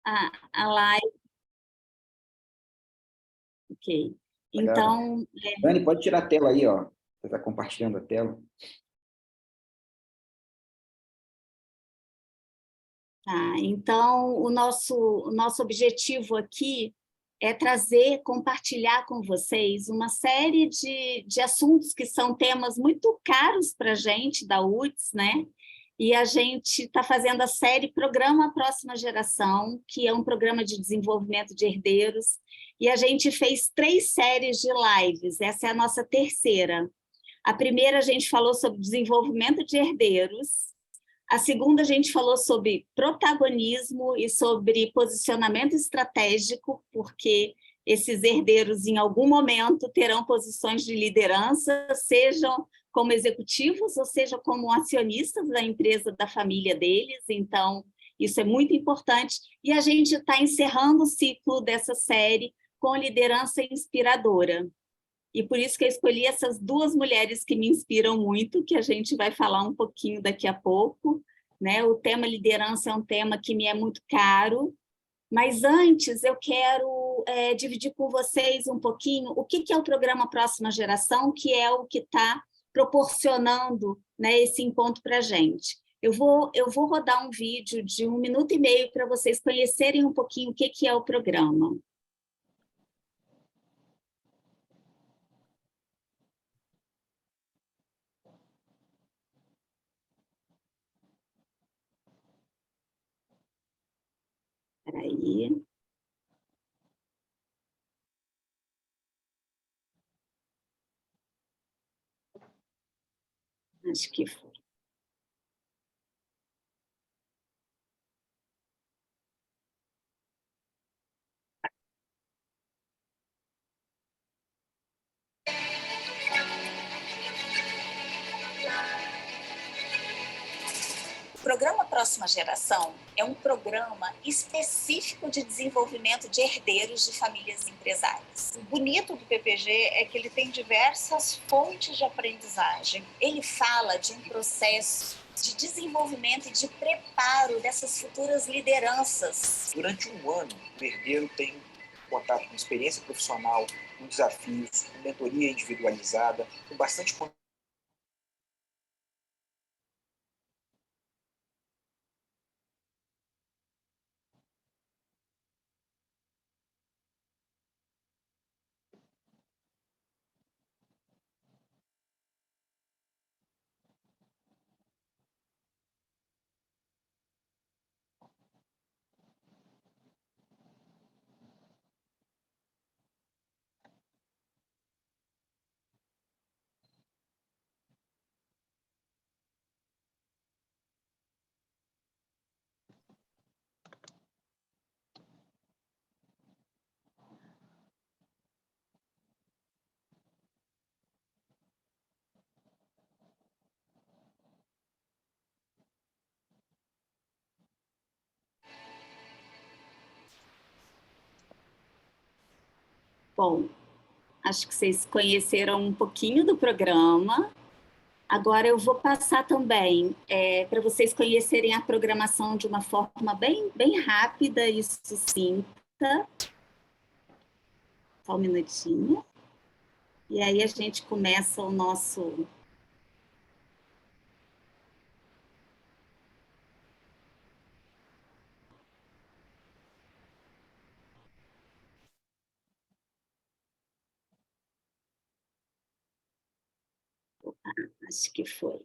a live. Ok. Tá gravando. Então, Dani, pode tirar a tela aí, ó. Você está compartilhando a tela. então o nosso objetivo aqui é trazer, compartilhar com vocês uma série de assuntos que são temas muito caros para a gente, da UTS, né? E a gente está fazendo a série Programa Próxima Geração, que é um programa de desenvolvimento de herdeiros, e a gente fez 3 séries de lives, essa é a nossa terceira. A primeira a gente falou sobre desenvolvimento de herdeiros, a segunda a gente falou sobre protagonismo e sobre posicionamento estratégico, porque esses herdeiros, em algum momento, terão posições de liderança, sejam como executivos, ou seja, como acionistas da empresa, da família deles. Então, isso é muito importante. E a gente está encerrando o ciclo dessa série com liderança inspiradora. E por isso que eu escolhi essas 2 mulheres que me inspiram muito, que a gente vai falar um pouquinho daqui a pouco, né? O tema liderança é um tema que me é muito caro, mas antes eu quero dividir com vocês um pouquinho o que é o programa Próxima Geração, que é o que está proporcionando, né, esse encontro para a gente. Eu vou rodar um vídeo de 1 minuto e meio para vocês conhecerem um pouquinho o que é o programa. Espera aí. Acho que foi. O Programa Próxima Geração é um programa específico de desenvolvimento de herdeiros de famílias empresárias. O bonito do PPG é que ele tem diversas fontes de aprendizagem. Ele fala de um processo de desenvolvimento e de preparo dessas futuras lideranças. Durante um ano, o herdeiro tem contato com experiência profissional, com desafios, com mentoria individualizada, com bastante Bom, acho que vocês conheceram um pouquinho do programa. Agora eu vou passar também para vocês conhecerem a programação de uma forma bem rápida e sucinta. Só um minutinho. E aí a gente começa o nosso... Acho que foi.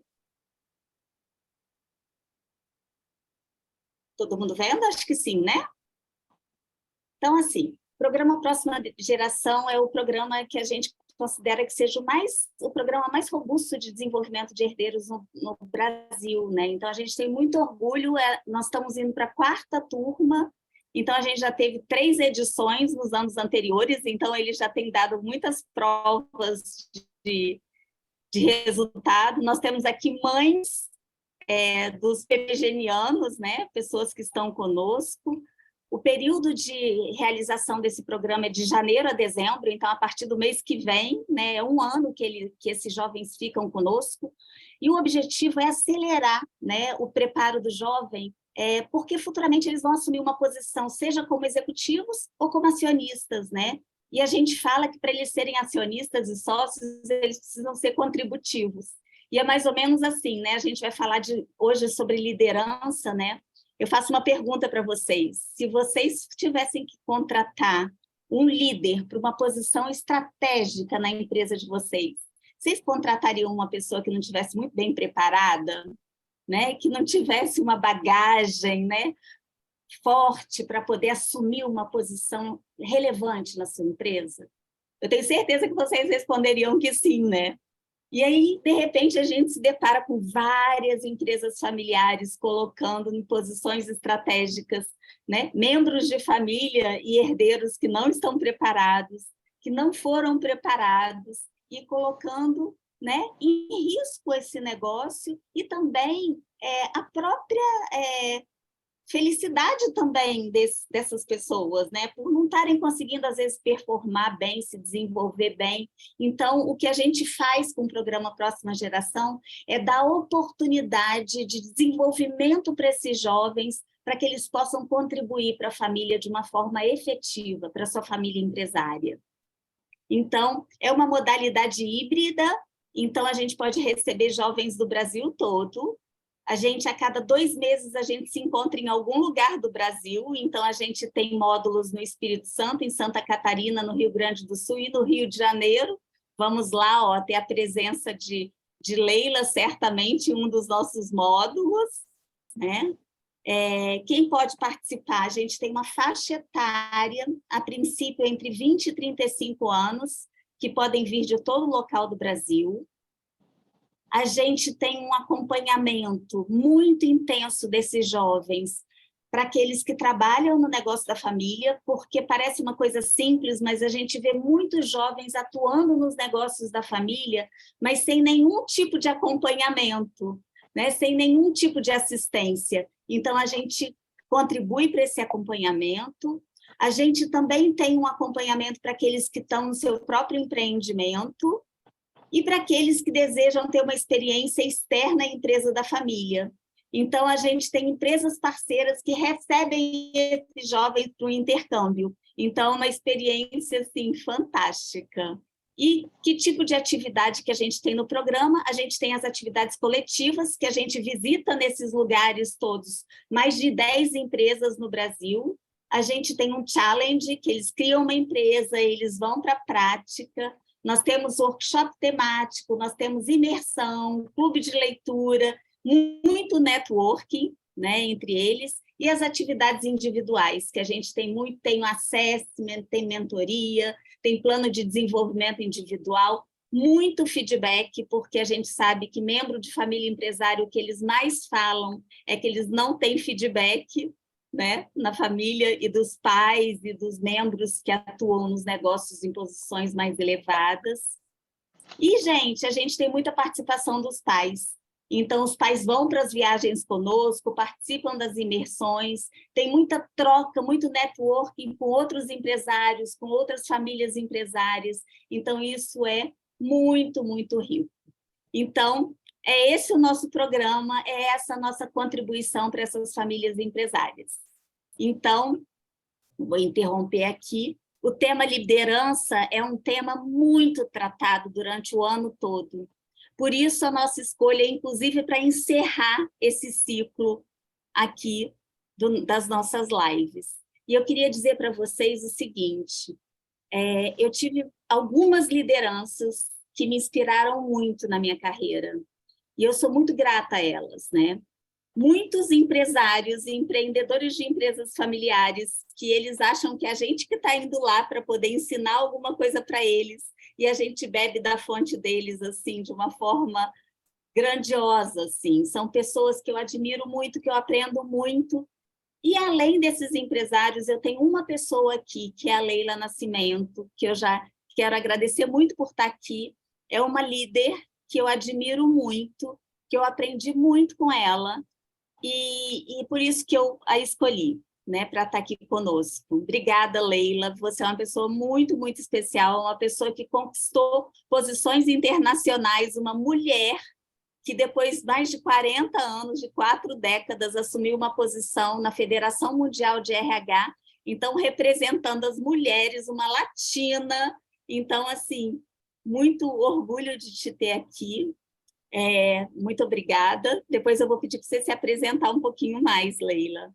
Todo mundo vendo? Acho que sim, né? Então, assim, o programa Próxima Geração é o programa que a gente considera que seja o programa mais robusto de desenvolvimento de herdeiros no Brasil, né? Então, a gente tem muito orgulho, nós estamos indo para a 4ª turma, então a gente já teve 3 edições nos anos anteriores, então ele já tem dado muitas provas de resultado. Nós temos aqui mães dos PPGenianos, né? Pessoas que estão conosco. O período de realização desse programa é de janeiro a dezembro, então, a partir do mês que vem, né, é 1 ano que esses jovens ficam conosco, e o objetivo é acelerar, né, o preparo do jovem porque futuramente eles vão assumir uma posição, seja como executivos ou como acionistas, né? E a gente fala que para eles serem acionistas e sócios, eles precisam ser contributivos. E é mais ou menos assim, né? A gente vai falar hoje sobre liderança, né? Eu faço uma pergunta para vocês. Se vocês tivessem que contratar um líder para uma posição estratégica na empresa de vocês, vocês contratariam uma pessoa que não estivesse muito bem preparada, né? Que não tivesse uma bagagem, né, forte para poder assumir uma posição relevante na sua empresa? Eu tenho certeza que vocês responderiam que sim, né? E aí, de repente, a gente se depara com várias empresas familiares colocando em posições estratégicas, né, membros de família e herdeiros que não estão preparados, que não foram preparados, e colocando, né, em risco esse negócio e também a própria felicidade também dessas pessoas, né? Por não estarem conseguindo, às vezes, performar bem, se desenvolver bem. Então, o que a gente faz com o programa Próxima Geração é dar oportunidade de desenvolvimento para esses jovens, para que eles possam contribuir para a família de uma forma efetiva, para a sua família empresária. Então, é uma modalidade híbrida, então a gente pode receber jovens do Brasil todo. A gente, a cada 2 meses, a gente se encontra em algum lugar do Brasil, então a gente tem módulos no Espírito Santo, em Santa Catarina, no Rio Grande do Sul e no Rio de Janeiro. Vamos lá, ó, ter a presença de Leila, certamente, em um dos nossos módulos, né? Quem pode participar? A gente tem uma faixa etária, a princípio, entre 20 e 35 anos, que podem vir de todo o local do Brasil. A gente tem um acompanhamento muito intenso desses jovens para aqueles que trabalham no negócio da família, porque parece uma coisa simples, mas a gente vê muitos jovens atuando nos negócios da família, mas sem nenhum tipo de acompanhamento, né? Sem nenhum tipo de assistência. Então, a gente contribui para esse acompanhamento. A gente também tem um acompanhamento para aqueles que estão no seu próprio empreendimento, e para aqueles que desejam ter uma experiência externa à empresa da família. Então, a gente tem empresas parceiras que recebem esses jovens para o intercâmbio. Então, uma experiência, assim, fantástica. E que tipo de atividade que a gente tem no programa? A gente tem as atividades coletivas, que a gente visita nesses lugares todos, mais de 10 empresas no Brasil. A gente tem um challenge, que eles criam uma empresa, eles vão para a prática. Nós temos workshop temático, nós temos imersão, clube de leitura, muito networking, né, entre eles, e as atividades individuais, que a gente tem muito, tem o assessment, tem mentoria, tem plano de desenvolvimento individual, muito feedback, porque a gente sabe que membro de família empresário, o que eles mais falam é que eles não têm feedback, né, na família, e dos pais e dos membros que atuam nos negócios em posições mais elevadas. E, gente, a gente tem muita participação dos pais. Então, os pais vão para as viagens conosco, participam das imersões, tem muita troca, muito networking com outros empresários, com outras famílias empresárias. Então, isso é muito, muito rico. Então, é esse o nosso programa, é essa a nossa contribuição para essas famílias empresárias. Então, vou interromper aqui. O tema liderança é um tema muito tratado durante o ano todo. Por isso, a nossa escolha, inclusive, para encerrar esse ciclo aqui das nossas lives. E eu queria dizer para vocês o seguinte, eu tive algumas lideranças que me inspiraram muito na minha carreira. E eu sou muito grata a elas, né? Muitos empresários e empreendedores de empresas familiares que eles acham que a gente que está indo lá para poder ensinar alguma coisa para eles, e a gente bebe da fonte deles, assim, de uma forma grandiosa, assim. São pessoas que eu admiro muito, que eu aprendo muito. E, além desses empresários, eu tenho uma pessoa aqui, que é a Leila Nascimento, que eu já quero agradecer muito por estar aqui. É uma líder que eu admiro muito, que eu aprendi muito com ela, e por isso que eu a escolhi, né, para estar aqui conosco. Obrigada, Leila. Você é uma pessoa muito, muito especial, uma pessoa que conquistou posições internacionais, uma mulher que depois de mais de 40 anos, de 4 décadas, assumiu uma posição na Federação Mundial de RH, então representando as mulheres, uma latina. Então, assim, muito orgulho de te ter aqui. Muito obrigada. Depois eu vou pedir para você se apresentar um pouquinho mais, Leila.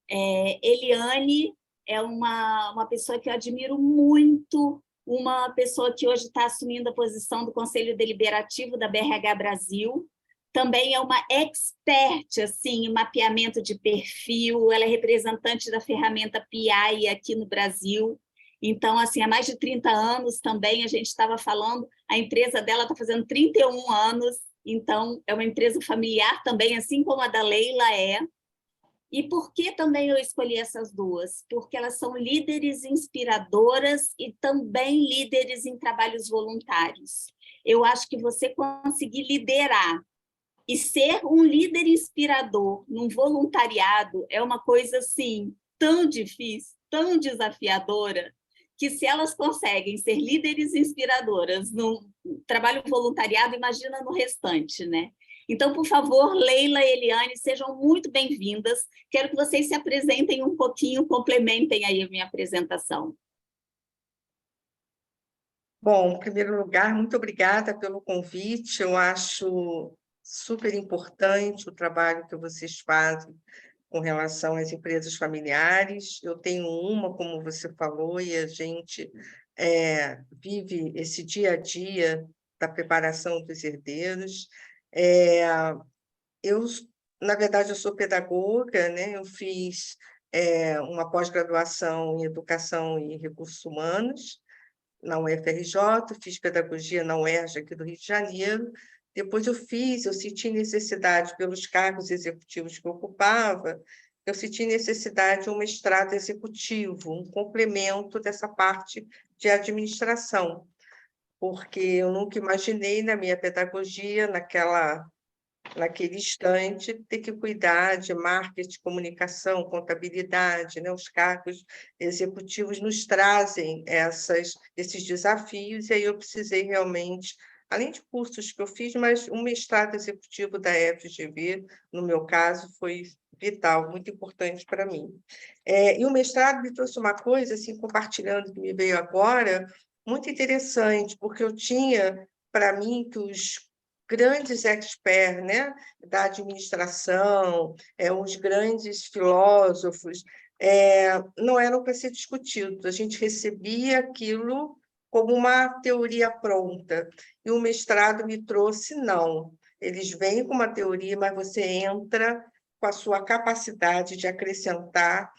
Eliane é uma pessoa que eu admiro muito, uma pessoa que hoje está assumindo a posição do Conselho Deliberativo da BRH Brasil. Também é uma expert assim, em mapeamento de perfil, ela é representante da ferramenta PI aqui no Brasil. Então, assim, há mais de 30 anos também, a gente estava falando, a empresa dela está fazendo 31 anos, então é uma empresa familiar também, assim como a da Leila é. E por que também eu escolhi essas duas? Porque elas são líderes inspiradoras e também líderes em trabalhos voluntários. Eu acho que você conseguir liderar e ser um líder inspirador num voluntariado é uma coisa assim tão difícil, tão desafiadora, que se elas conseguem ser líderes inspiradoras no trabalho voluntariado, imagina no restante, né? Então, por favor, Leila e Eliane, sejam muito bem-vindas. Quero que vocês se apresentem um pouquinho, complementem aí a minha apresentação. Bom, em primeiro lugar, muito obrigada pelo convite. Eu acho super importante o trabalho que vocês fazem com relação às empresas familiares. Eu tenho uma, como você falou, e a gente vive esse dia a dia da preparação dos herdeiros. Na verdade, eu sou pedagoga, né? Eu fiz uma pós-graduação em Educação e Recursos Humanos na UFRJ, fiz pedagogia na UERJ aqui do Rio de Janeiro. Depois eu senti necessidade, pelos cargos executivos que eu ocupava, eu senti necessidade de um mestrado executivo, um complemento dessa parte de administração, porque eu nunca imaginei na minha pedagogia, naquele instante, ter que cuidar de marketing, comunicação, contabilidade, né? Os cargos executivos nos trazem esses desafios, e aí eu precisei realmente, além de cursos que eu fiz, mas um mestrado executivo da FGV, no meu caso, foi vital, muito importante para mim. E o mestrado me trouxe uma coisa, assim, compartilhando, que me veio agora, muito interessante, porque eu tinha, para mim, que os grandes experts, né, da administração, os grandes filósofos, não eram para ser discutidos. A gente recebia aquilo como uma teoria pronta. E o mestrado me trouxe, não. Eles vêm com uma teoria, mas você entra com a sua capacidade de acrescentar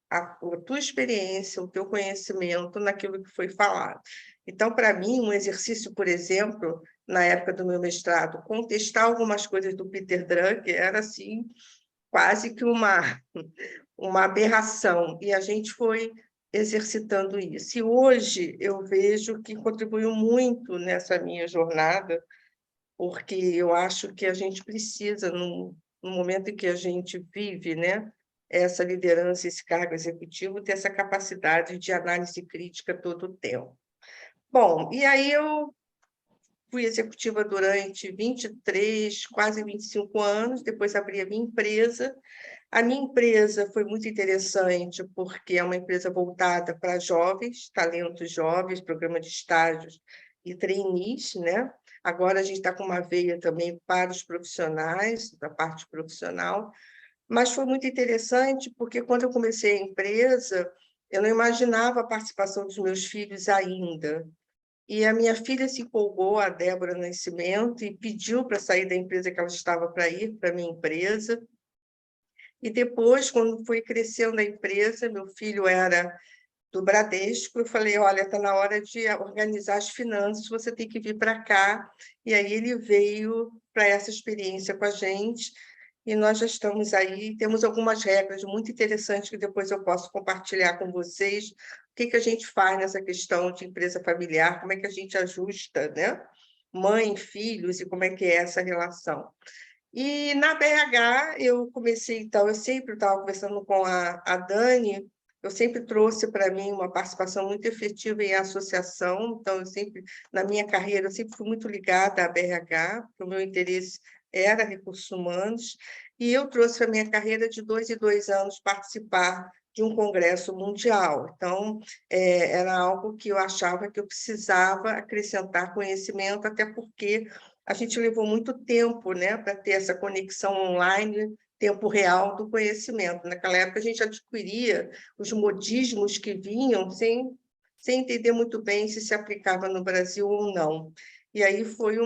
a tua experiência, o teu conhecimento naquilo que foi falado. Então, para mim, um exercício, por exemplo, na época do meu mestrado, contestar algumas coisas do Peter Drucker era assim, quase que uma aberração, e a gente foi exercitando isso. E hoje eu vejo que contribuiu muito nessa minha jornada, porque eu acho que a gente precisa, no momento em que a gente vive, né, essa liderança, esse cargo executivo, ter essa capacidade de análise crítica todo o tempo. Bom, e aí eu fui executiva durante 23, quase 25 anos, depois abri a minha empresa. A minha empresa foi muito interessante, porque é uma empresa voltada para jovens, talentos jovens, programa de estágios e trainees, né? Agora a gente está com uma veia também para os profissionais, da parte profissional, mas foi muito interessante, porque quando eu comecei a empresa, eu não imaginava a participação dos meus filhos ainda. E a minha filha se empolgou, a Débora Nascimento, e pediu para sair da empresa que ela estava para ir para a minha empresa. E depois, quando foi crescendo a empresa, meu filho era do Bradesco, eu falei, olha, está na hora de organizar as finanças, você tem que vir para cá. E aí ele veio para essa experiência com a gente, e nós já estamos aí, temos algumas regras muito interessantes que depois eu posso compartilhar com vocês, o que a gente faz nessa questão de empresa familiar, como é que a gente ajusta, né? Mãe, filhos, e como é que é essa relação. E na BRH eu comecei, então, eu sempre estava conversando com a Dani, eu sempre trouxe para mim uma participação muito efetiva em associação, então eu sempre, na minha carreira, eu sempre fui muito ligada à BRH, porque o meu interesse era recursos humanos, e eu trouxe para a minha carreira de 2 em 2 anos participar de um congresso mundial. Então, era algo que eu achava que eu precisava acrescentar conhecimento, até porque a gente levou muito tempo, né, para ter essa conexão online, tempo real do conhecimento. Naquela época, a gente adquiria os modismos que vinham sem entender muito bem se aplicava no Brasil ou não. E aí foi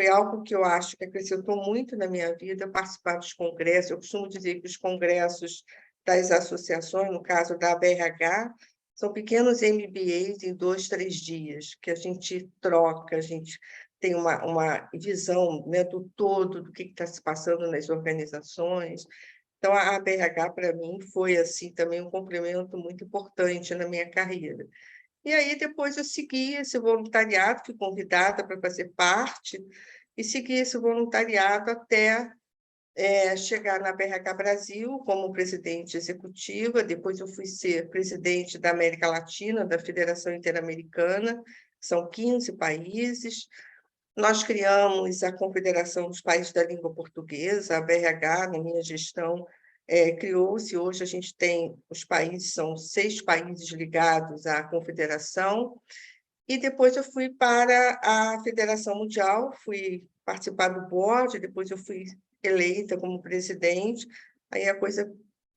algo que eu acho que acrescentou muito na minha vida, participar dos congressos. Eu costumo dizer que os congressos das associações, no caso da ABRH, são pequenos MBAs em 2, 3 dias, que a gente troca, a gente tem uma visão, né, do todo, do que está se passando nas organizações. Então, a ABRH, para mim, foi assim também um complemento muito importante na minha carreira. E aí, depois, eu segui esse voluntariado, fui convidada para fazer parte, e segui esse voluntariado até chegar na BRH Brasil como presidente executiva. Depois, eu fui ser presidente da América Latina, da Federação Interamericana, são 15 países. Nós criamos a Confederação dos Países da Língua Portuguesa, a BRH, na minha gestão, criou-se. Hoje a gente tem, os países, são 6 países ligados à Confederação, e depois eu fui para a Federação Mundial, fui participar do board, depois eu fui eleita como presidente, aí a coisa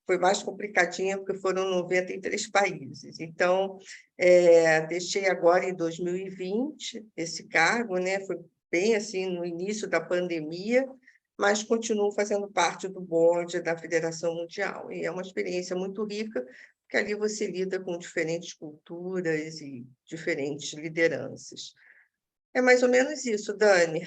foi mais complicadinha, porque foram 93 países. Então, deixei agora em 2020 esse cargo, né? Foi bem assim no início da pandemia, mas continuo fazendo parte do board da Federação Mundial. E é uma experiência muito rica, porque ali você lida com diferentes culturas e diferentes lideranças. É mais ou menos isso, Dani.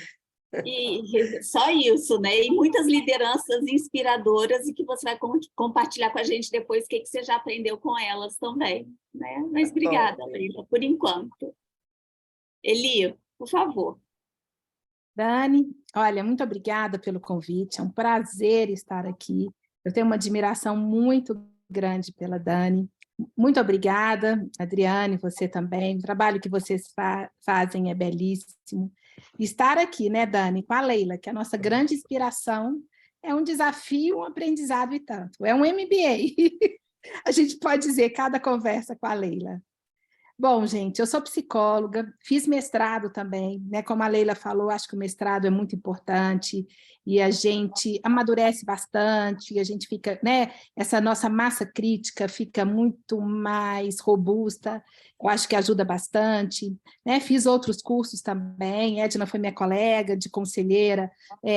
E só isso, né? E muitas lideranças inspiradoras e que você vai compartilhar com a gente depois o que você já aprendeu com elas também, né? Mas obrigada, Leila, por enquanto. Eli, por favor. Dani, olha, muito obrigada pelo convite, é um prazer estar aqui. Eu tenho uma admiração muito grande pela Dani. Muito obrigada, Adriane, você também. O trabalho que vocês fazem é belíssimo. Estar aqui, né, Dani, com a Leila, que é a nossa grande inspiração, é um desafio, um aprendizado e tanto. É um MBA. A gente pode dizer cada conversa com a Leila. Bom, gente, eu sou psicóloga, fiz mestrado também, né? Como a Leila falou, acho que o mestrado é muito importante e a gente amadurece bastante, e a gente fica, né? Essa nossa massa crítica fica muito mais robusta, eu acho que ajuda bastante, né? Fiz outros cursos também, Edna foi minha colega de conselheira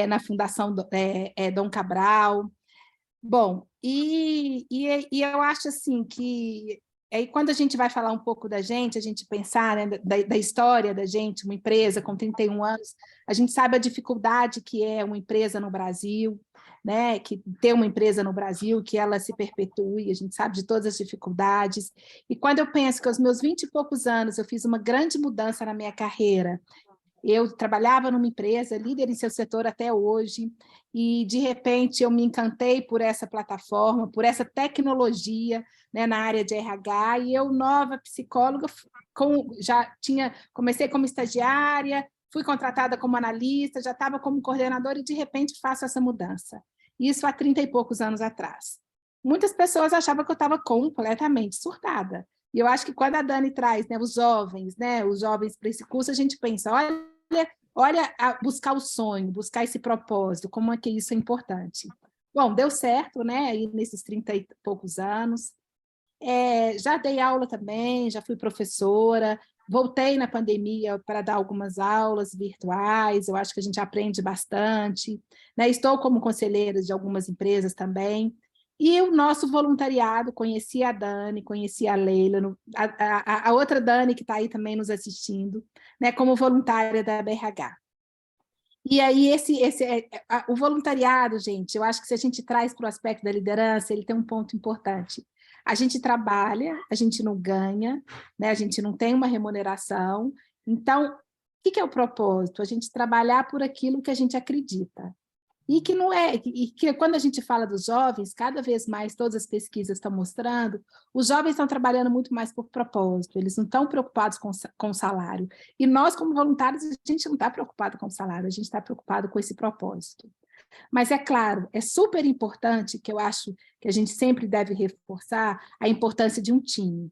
na Fundação Dom Cabral. Bom, e eu acho assim que aí, quando a gente vai falar um pouco da gente, a gente pensar, né, da história da gente, uma empresa com 31 anos, a gente sabe a dificuldade que é uma empresa no Brasil, né, que ter uma empresa no Brasil, que ela se perpetue, a gente sabe de todas as dificuldades. E quando eu penso que aos meus 20 e poucos anos eu fiz uma grande mudança na minha carreira, eu trabalhava numa empresa, líder em seu setor até hoje, e, de repente, eu me encantei por essa plataforma, por essa tecnologia, né, na área de RH, e eu, nova psicóloga, comecei como estagiária, fui contratada como analista, já estava como coordenadora, e, de repente, faço essa mudança. Isso há 30 e poucos anos atrás. Muitas pessoas achavam que eu estava completamente surtada. E eu acho que quando a Dani traz, né, os jovens para esse curso, a gente pensa, olha buscar o sonho, buscar esse propósito, como é que isso é importante. Bom, deu certo, né, aí nesses 30 e poucos anos. Já dei aula também, já fui professora, voltei na pandemia para dar algumas aulas virtuais, eu acho que a gente aprende bastante, né? Estou como conselheira de algumas empresas também. E o nosso voluntariado, conheci a Dani, conheci a Leila, a outra Dani que está aí também nos assistindo, né, como voluntária da BRH. E aí, o voluntariado, gente, eu acho que se a gente traz para o aspecto da liderança, ele tem um ponto importante. A gente trabalha, a gente não ganha, né, a gente não tem uma remuneração. Então, o que é o propósito? A gente trabalhar por aquilo que a gente acredita. E que não é, e que quando a gente fala dos jovens, cada vez mais todas as pesquisas estão mostrando, os jovens estão trabalhando muito mais por propósito, eles não estão preocupados com o salário. E nós, como voluntários, a gente não está preocupado com o salário, a gente está preocupado com esse propósito. Mas é claro, é super importante, que eu acho que a gente sempre deve reforçar, a importância de um time.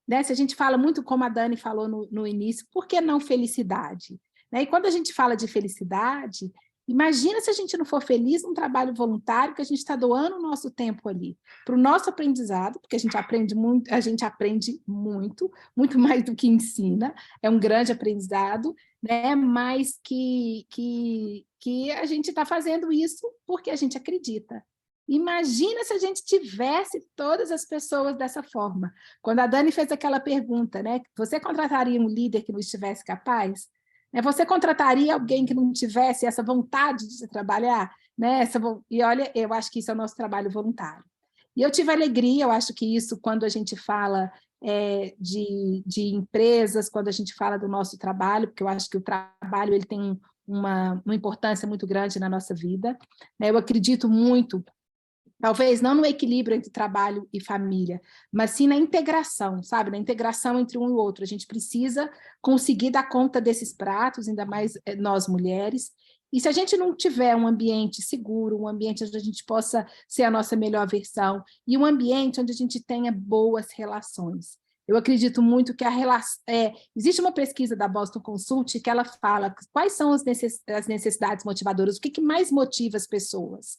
Né? Se a gente fala muito, como a Dani falou no início, por que não felicidade? Né? E quando a gente fala de felicidade, imagina se a gente não for feliz num trabalho voluntário, que a gente está doando o nosso tempo ali, para o nosso aprendizado, porque a gente aprende muito, muito mais do que ensina, é um grande aprendizado, né? Mas que a gente está fazendo isso porque a gente acredita. Imagina se a gente tivesse todas as pessoas dessa forma. Quando a Dani fez aquela pergunta, né? Você contrataria um líder que não estivesse capaz? Você contrataria alguém que não tivesse essa vontade de trabalhar? Né? E olha, eu acho que isso é o nosso trabalho voluntário. E eu tive alegria, eu acho que isso, quando a gente fala de empresas, quando a gente fala do nosso trabalho, porque eu acho que o trabalho ele tem uma importância muito grande na nossa vida. Né? Eu acredito muito, talvez não no equilíbrio entre trabalho e família, mas sim na integração, sabe? Na integração entre um e o outro. A gente precisa conseguir dar conta desses pratos, ainda mais nós mulheres. E se a gente não tiver um ambiente seguro, um ambiente onde a gente possa ser a nossa melhor versão, e um ambiente onde a gente tenha boas relações. Eu acredito muito que existe uma pesquisa da Boston Consult que ela fala quais são as necessidades motivadoras, o que mais motiva as pessoas.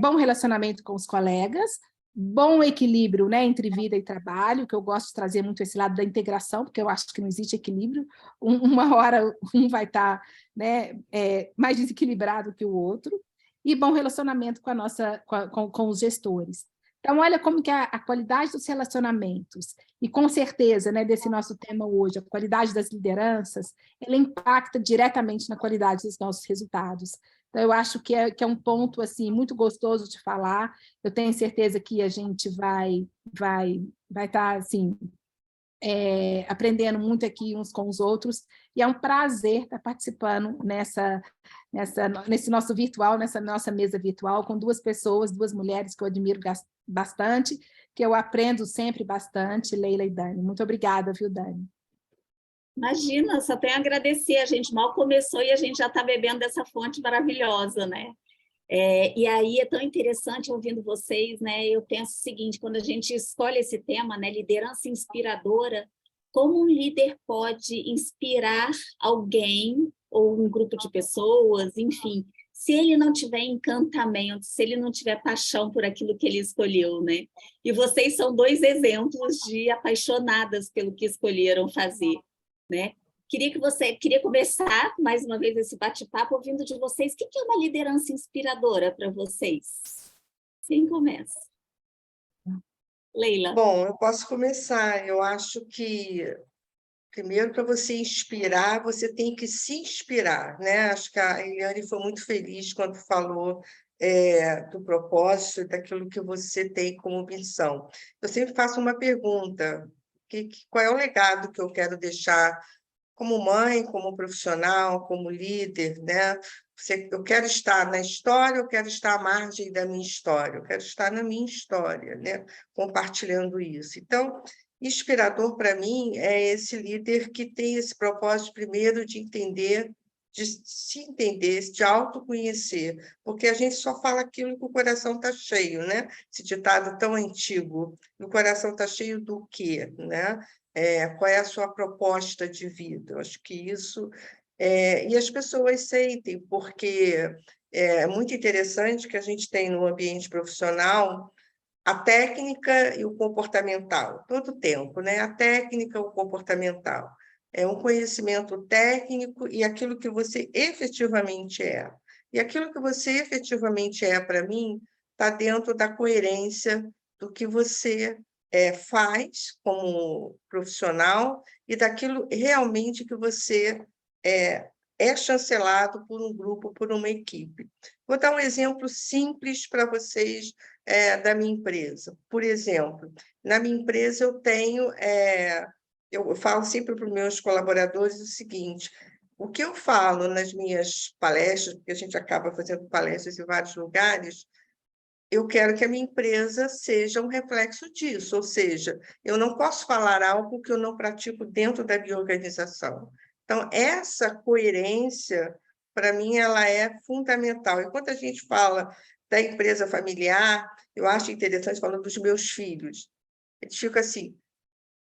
Bom relacionamento com os colegas, bom equilíbrio, né, entre vida e trabalho, que eu gosto de trazer muito esse lado da integração, porque eu acho que não existe equilíbrio, uma hora um vai estar, né, mais desequilibrado que o outro, e bom relacionamento com os gestores. Então, olha como que a qualidade dos relacionamentos, e com certeza, né, desse nosso tema hoje, a qualidade das lideranças, ela impacta diretamente na qualidade dos nossos resultados. Então, eu acho que é um ponto assim, muito gostoso de falar. Eu tenho certeza que a gente vai estar assim, aprendendo muito aqui uns com os outros, e é um prazer estar participando nesse nosso virtual, nessa nossa mesa virtual, com duas pessoas, duas mulheres que eu admiro bastante, que eu aprendo sempre bastante, Leila e Dani. Muito obrigada, viu, Dani? Imagina, só tenho a agradecer, a gente mal começou e a gente já está bebendo dessa fonte maravilhosa, né? E aí é tão interessante ouvindo vocês, né? Eu penso o seguinte, quando a gente escolhe esse tema, né, liderança inspiradora, como um líder pode inspirar alguém ou um grupo de pessoas, enfim, se ele não tiver encantamento, se ele não tiver paixão por aquilo que ele escolheu, né? E vocês são dois exemplos de apaixonadas pelo que escolheram fazer, né? Queria começar mais uma vez esse bate-papo ouvindo de vocês. O que é uma liderança inspiradora para vocês? Quem começa? Leila. Bom, eu posso começar. Eu acho que, primeiro, para você inspirar, você tem que se inspirar, né? Acho que a Eliane foi muito feliz quando falou do propósito, daquilo que você tem como missão. Eu sempre faço uma pergunta: qual é o legado que eu quero deixar como mãe, como profissional, como líder, né? Eu quero estar na história, eu quero estar à margem da minha história, eu quero estar na minha história, né? Compartilhando isso. Então, inspirador para mim é esse líder que tem esse propósito, primeiro, de entender, de se entender, de autoconhecer, porque a gente só fala aquilo que o coração está cheio, né? Esse ditado tão antigo, o coração está cheio do quê, né? Qual é a sua proposta de vida? Eu acho que isso... e as pessoas sentem, porque é muito interessante que a gente tem no ambiente profissional a técnica e o comportamental, todo o tempo, né? A técnica e o comportamental. É um conhecimento técnico e aquilo que você efetivamente é. E aquilo que você efetivamente é, para mim, está dentro da coerência do que você faz como profissional e daquilo realmente que você é chancelado por um grupo, por uma equipe. Vou dar um exemplo simples para vocês da minha empresa. Por exemplo, na minha empresa eu tenho... eu falo sempre para os meus colaboradores o seguinte: o que eu falo nas minhas palestras, porque a gente acaba fazendo palestras em vários lugares, eu quero que a minha empresa seja um reflexo disso, ou seja, eu não posso falar algo que eu não pratico dentro da minha organização. Então, essa coerência, para mim, ela é fundamental. E quando a gente fala da empresa familiar, eu acho interessante falando dos meus filhos. Eles ficam assim,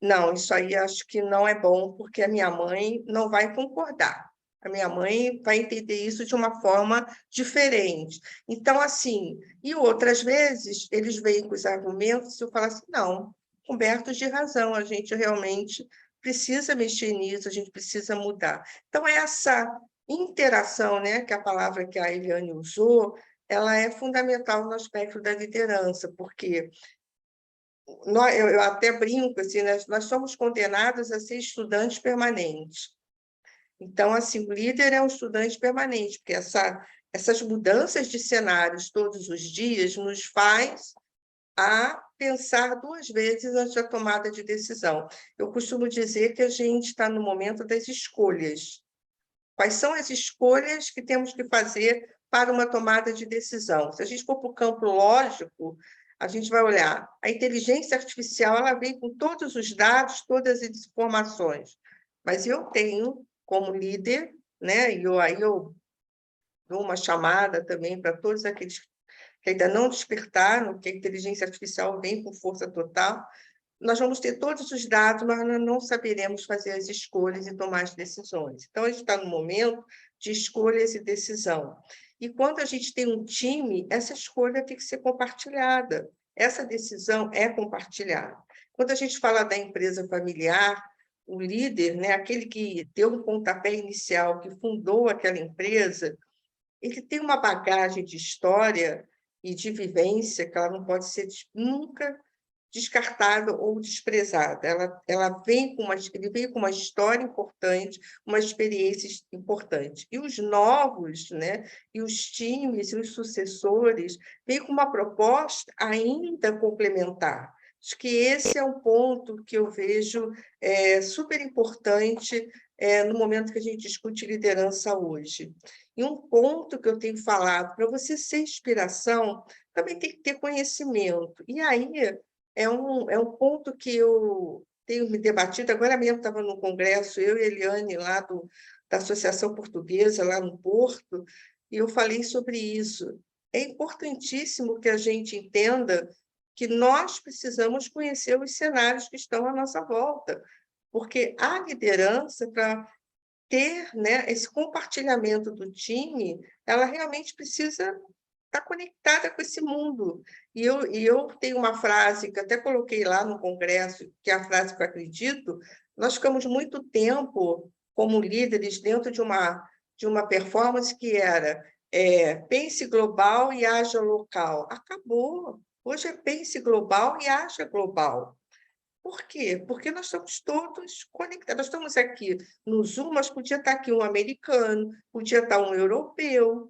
não, isso aí acho que não é bom, porque a minha mãe não vai concordar. A minha mãe vai entender isso de uma forma diferente. Então, assim, e outras vezes eles vêm com os argumentos e eu falo assim, não, Humberto de razão, a gente realmente precisa mexer nisso, a gente precisa mudar. Então, essa interação, né, que é a palavra que a Eliane usou, ela é fundamental no aspecto da liderança, porque eu até brinco, assim, nós somos condenados a ser estudantes permanentes. Então, assim, o líder é um estudante permanente, porque essas mudanças de cenários todos os dias nos faz a pensar duas vezes antes da tomada de decisão. Eu costumo dizer que a gente está no momento das escolhas. Quais são as escolhas que temos que fazer para uma tomada de decisão? Se a gente for para o campo lógico, a gente vai olhar, a inteligência artificial ela vem com todos os dados, todas as informações, mas eu tenho, como líder, né, e aí eu dou uma chamada também para todos aqueles que ainda não despertaram, que a inteligência artificial vem com força total, nós vamos ter todos os dados, mas nós não saberemos fazer as escolhas e tomar as decisões. Então, a gente está no momento de escolhas e decisão. E quando a gente tem um time, essa escolha tem que ser compartilhada, essa decisão é compartilhada. Quando a gente fala da empresa familiar, o líder, né, aquele que deu um pontapé inicial, que fundou aquela empresa, ele tem uma bagagem de história e de vivência que ela não pode ser nunca descartada ou desprezada. Ele veio com uma história importante, uma experiência importante. E os novos, né, e os times, e os sucessores, vêm com uma proposta ainda complementar. Acho que esse é um ponto que eu vejo super importante no momento que a gente discute liderança hoje. E um ponto que eu tenho falado, para você ser inspiração, também tem que ter conhecimento. E aí é um ponto que eu tenho me debatido. Agora mesmo estava no congresso, eu e a Eliane, lá da Associação Portuguesa, lá no Porto, e eu falei sobre isso. É importantíssimo que a gente entenda que nós precisamos conhecer os cenários que estão à nossa volta, porque a liderança, para ter, né, esse compartilhamento do time, ela realmente precisa estar conectada com esse mundo. E eu tenho uma frase que até coloquei lá no congresso, que é a frase que eu acredito, nós ficamos muito tempo como líderes dentro de uma performance que era pense global e haja local. Acabou. Hoje é pense global e haja global. Por quê? Porque nós estamos todos conectados. Nós estamos aqui no Zoom, mas podia estar aqui um americano, podia estar um europeu,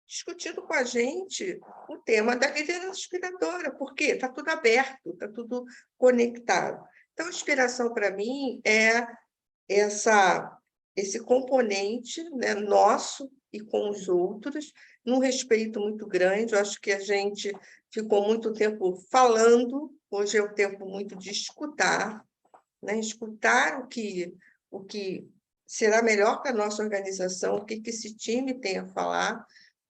discutindo com a gente o tema da liderança inspiradora, porque está tudo aberto, está tudo conectado. Então, inspiração para mim é esse componente, né, nosso e com os outros, num respeito muito grande. Eu acho que a gente ficou muito tempo falando, hoje é o tempo muito de escutar, né? Escutar o que será melhor para a nossa organização, o que esse time tem a falar.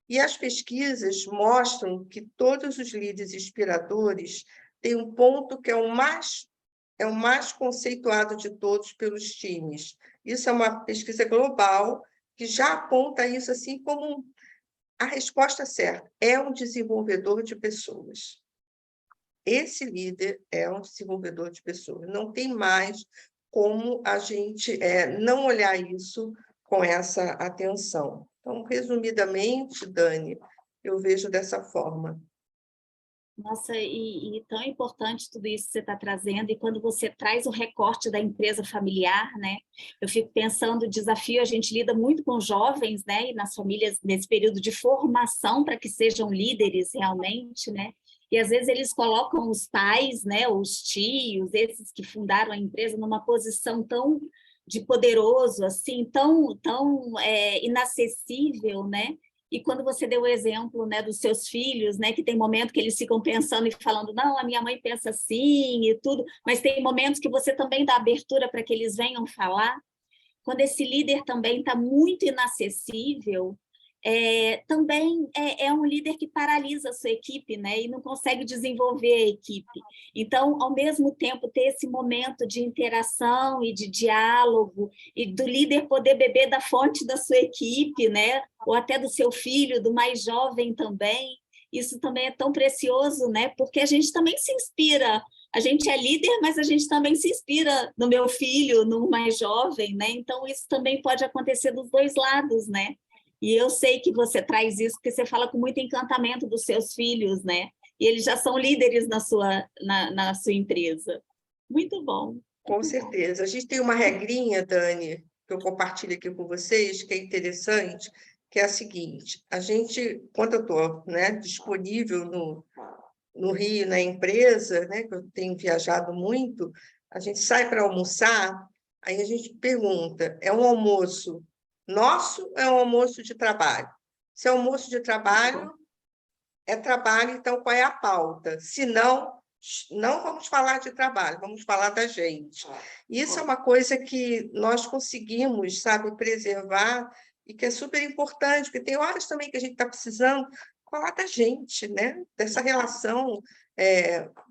E as pesquisas mostram que todos os líderes inspiradores têm um ponto que é o mais conceituado de todos pelos times. Isso é uma pesquisa global que já aponta isso assim como a resposta certa. É um desenvolvedor de pessoas. Esse líder é um desenvolvedor de pessoas. Não tem mais como a gente não olhar isso com essa atenção. Então, resumidamente, Dani, eu vejo dessa forma. Nossa, e tão importante tudo isso que você está trazendo, e quando você traz o recorte da empresa familiar, né? Eu fico pensando, o desafio, a gente lida muito com jovens, né? E nas famílias, nesse período de formação, para que sejam líderes realmente, né? E às vezes eles colocam os pais, né? Os tios, esses que fundaram a empresa, numa posição tão de poderoso, assim, tão inacessível, né? E quando você deu o exemplo, né, dos seus filhos, né, que tem momento que eles ficam pensando e falando, não, a minha mãe pensa assim e tudo, mas tem momentos que você também dá abertura para que eles venham falar. Quando esse líder também está muito inacessível, também é um líder que paralisa a sua equipe, né, e não consegue desenvolver a equipe. Então, ao mesmo tempo, ter esse momento de interação e de diálogo, e do líder poder beber da fonte da sua equipe, né, ou até do seu filho, do mais jovem também, isso também é tão precioso, né, porque a gente também se inspira. A gente é líder, mas a gente também se inspira no meu filho, no mais jovem, né? Então, isso também pode acontecer dos dois lados, né? E eu sei que você traz isso, porque você fala com muito encantamento dos seus filhos, né? E eles já são líderes na sua empresa. Muito bom. Com certeza. A gente tem uma regrinha, Dani, que eu compartilho aqui com vocês, que é interessante, que é a seguinte: a gente, quando eu estou, né, disponível no Rio, na empresa, né, que eu tenho viajado muito, a gente sai para almoçar, aí a gente pergunta, é um almoço nosso ou é um almoço de trabalho? Se é almoço de trabalho, é trabalho, então qual é a pauta? Se não, não vamos falar de trabalho, vamos falar da gente. Isso é uma coisa que nós conseguimos, sabe, preservar e que é super importante, porque tem horas também que a gente está precisando falar da gente, né? Dessa relação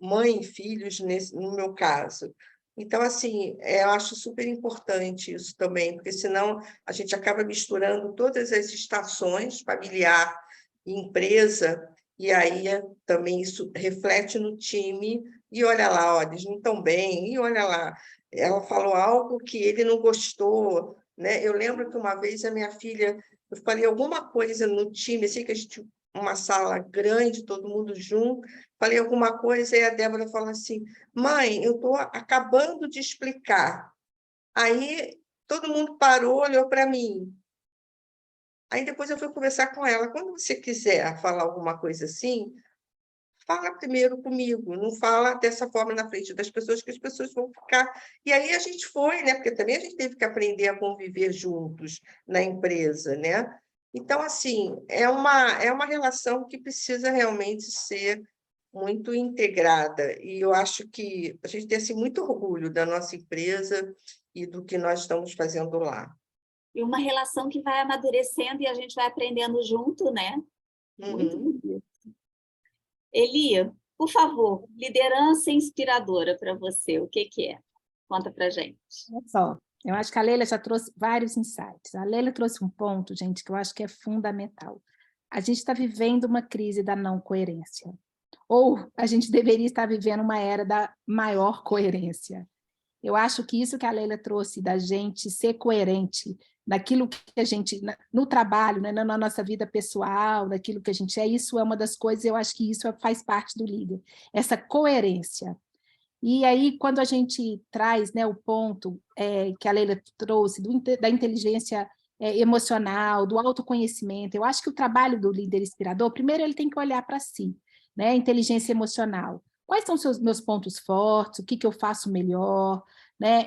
mãe e filhos, no meu caso. Então, assim, eu acho super importante isso também, porque senão a gente acaba misturando todas as estações, familiar e empresa, e aí também isso reflete no time, e olha lá, ó, eles não estão bem, e olha lá, ela falou algo que ele não gostou, né? Eu lembro que uma vez a minha filha, eu falei alguma coisa no time, assim, que a gente, uma sala grande, todo mundo junto, falei alguma coisa, e a Débora falou assim, mãe, eu estou acabando de explicar. Aí todo mundo parou, olhou para mim. Aí depois eu fui conversar com ela. Quando você quiser falar alguma coisa assim, fala primeiro comigo, não fala dessa forma na frente das pessoas, que as pessoas vão ficar... E aí a gente foi, né? Porque também a gente teve que aprender a conviver juntos na empresa, né? Então, assim, é uma relação que precisa realmente ser muito integrada, e eu acho que a gente tem assim, muito orgulho da nossa empresa e do que nós estamos fazendo lá. E uma relação que vai amadurecendo e a gente vai aprendendo junto, né? Muito Uhum. bonito. Eli, por favor, liderança inspiradora para você, o que é? Conta para gente. Olha só, eu acho que a Leila já trouxe vários insights. A Leila trouxe um ponto, gente, que eu acho que é fundamental. A gente está vivendo uma crise da não coerência. Ou a gente deveria estar vivendo uma era da maior coerência. Eu acho que isso que a Leila trouxe, da gente ser coerente naquilo que a gente, no trabalho, né, na nossa vida pessoal, naquilo que a gente é, isso é uma das coisas, eu acho que isso faz parte do líder, essa coerência. E aí, quando a gente traz, né, o ponto que a Leila trouxe, da inteligência emocional, do autoconhecimento, eu acho que o trabalho do líder inspirador, primeiro ele tem que olhar para si, né, inteligência emocional. Quais são os meus pontos fortes, o que eu faço melhor, né,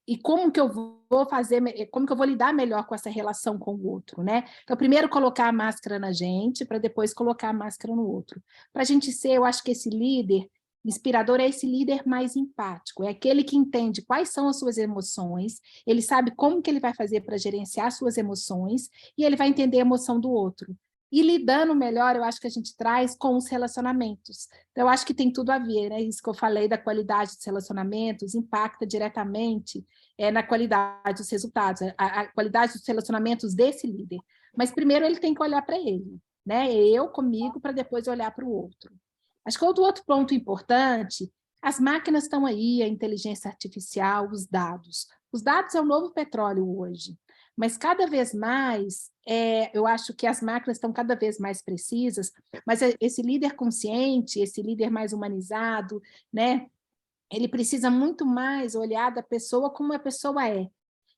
e como que eu vou fazer, como que eu vou lidar melhor com essa relação com o outro, né? Então, primeiro colocar a máscara na gente, para depois colocar a máscara no outro. Para a gente ser, eu acho que esse líder inspirador é esse líder mais empático, é aquele que entende quais são as suas emoções, ele sabe como que ele vai fazer para gerenciar suas emoções, e ele vai entender a emoção do outro. E lidando melhor, eu acho que a gente traz com os relacionamentos. Então, eu acho que tem tudo a ver, né? Isso que eu falei da qualidade dos relacionamentos impacta diretamente na qualidade dos resultados, a qualidade dos relacionamentos desse líder. Mas primeiro ele tem que olhar para ele, né? Eu comigo, para depois olhar para o outro. Acho que outro ponto importante, as máquinas estão aí, a inteligência artificial, os dados. Os dados é o novo petróleo hoje. Mas cada vez mais, eu acho que as máquinas estão cada vez mais precisas, mas esse líder consciente, esse líder mais humanizado, né, ele precisa muito mais olhar da pessoa como a pessoa é,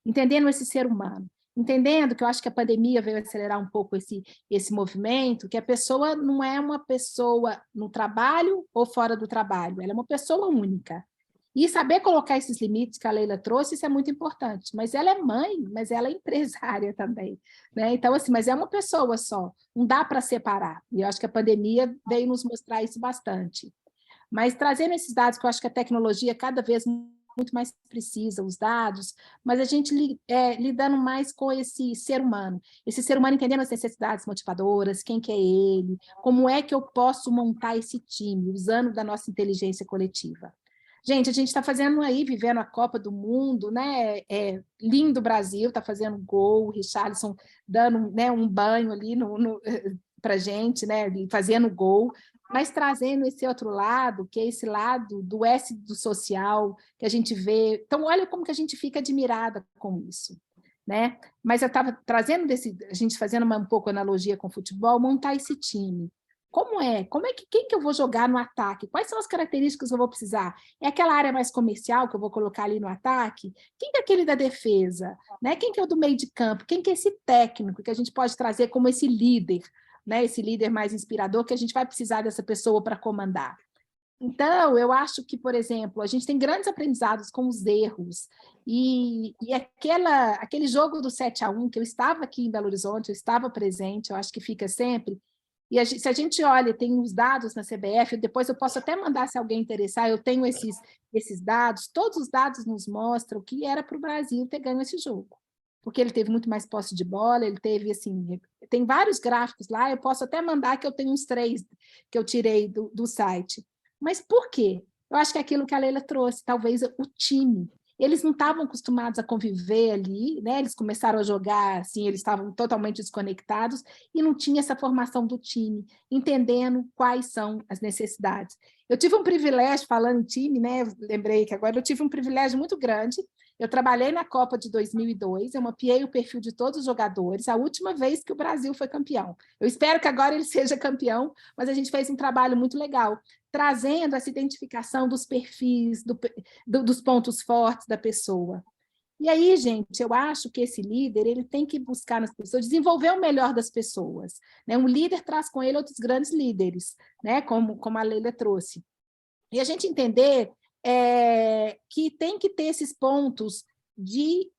entendendo esse ser humano, entendendo que eu acho que a pandemia veio acelerar um pouco esse movimento, que a pessoa não é uma pessoa no trabalho ou fora do trabalho, ela é uma pessoa única. E saber colocar esses limites que a Leila trouxe, isso é muito importante. Mas ela é mãe, mas ela é empresária também, né? Então, assim, mas é uma pessoa só, não dá para separar. E eu acho que a pandemia veio nos mostrar isso bastante. Mas trazendo esses dados, que eu acho que a tecnologia cada vez muito mais precisa, os dados, mas a gente lidando mais com esse ser humano entendendo as necessidades motivadoras, quem que é ele, como é que eu posso montar esse time, usando da nossa inteligência coletiva. Gente, a gente está fazendo aí, vivendo a Copa do Mundo, né? Lindo Brasil, está fazendo gol, o Richarlison dando, né, um banho ali para a gente, né? Fazendo gol, mas trazendo esse outro lado, que é esse lado do S do social, que a gente vê. Então, olha como que a gente fica admirada com isso, né? Mas eu estava trazendo a gente fazendo um pouco analogia com o futebol, montar esse time. Quem que eu vou jogar no ataque? Quais são as características que eu vou precisar? É aquela área mais comercial que eu vou colocar ali no ataque? Quem que é aquele da defesa? Né? Quem que é o do meio de campo? Quem que é esse técnico que a gente pode trazer como esse líder, né? Esse líder mais inspirador que a gente vai precisar dessa pessoa para comandar? Então, eu acho que, por exemplo, a gente tem grandes aprendizados com os erros, e aquele jogo do 7-1, que eu estava aqui em Belo Horizonte, eu estava presente, eu acho que fica sempre. E se a gente olha, tem os dados na CBF, depois eu posso até mandar, se alguém interessar, eu tenho esses dados, todos os dados nos mostram que era para o Brasil ter ganho esse jogo, porque ele teve muito mais posse de bola, ele teve, assim, tem vários gráficos lá, eu posso até mandar, que eu tenho uns 3 que eu tirei do site. Mas por quê? Eu acho que é aquilo que a Leila trouxe, talvez o time. Eles não estavam acostumados a conviver ali, né? Eles começaram a jogar, assim, eles estavam totalmente desconectados e não tinha essa formação do time, entendendo quais são as necessidades. Eu tive um privilégio, falando em time, né? Lembrei que agora eu tive um privilégio muito grande. Eu trabalhei na Copa de 2002, eu mapeei o perfil de todos os jogadores, a última vez que o Brasil foi campeão. Eu espero que agora ele seja campeão, mas a gente fez um trabalho muito legal, trazendo essa identificação dos perfis, dos pontos fortes da pessoa. E aí, gente, eu acho que esse líder ele tem que buscar nas pessoas, desenvolver o melhor das pessoas, né? Um líder traz com ele outros grandes líderes, né? Como a Leila trouxe. E a gente entender que tem que ter esses pontos de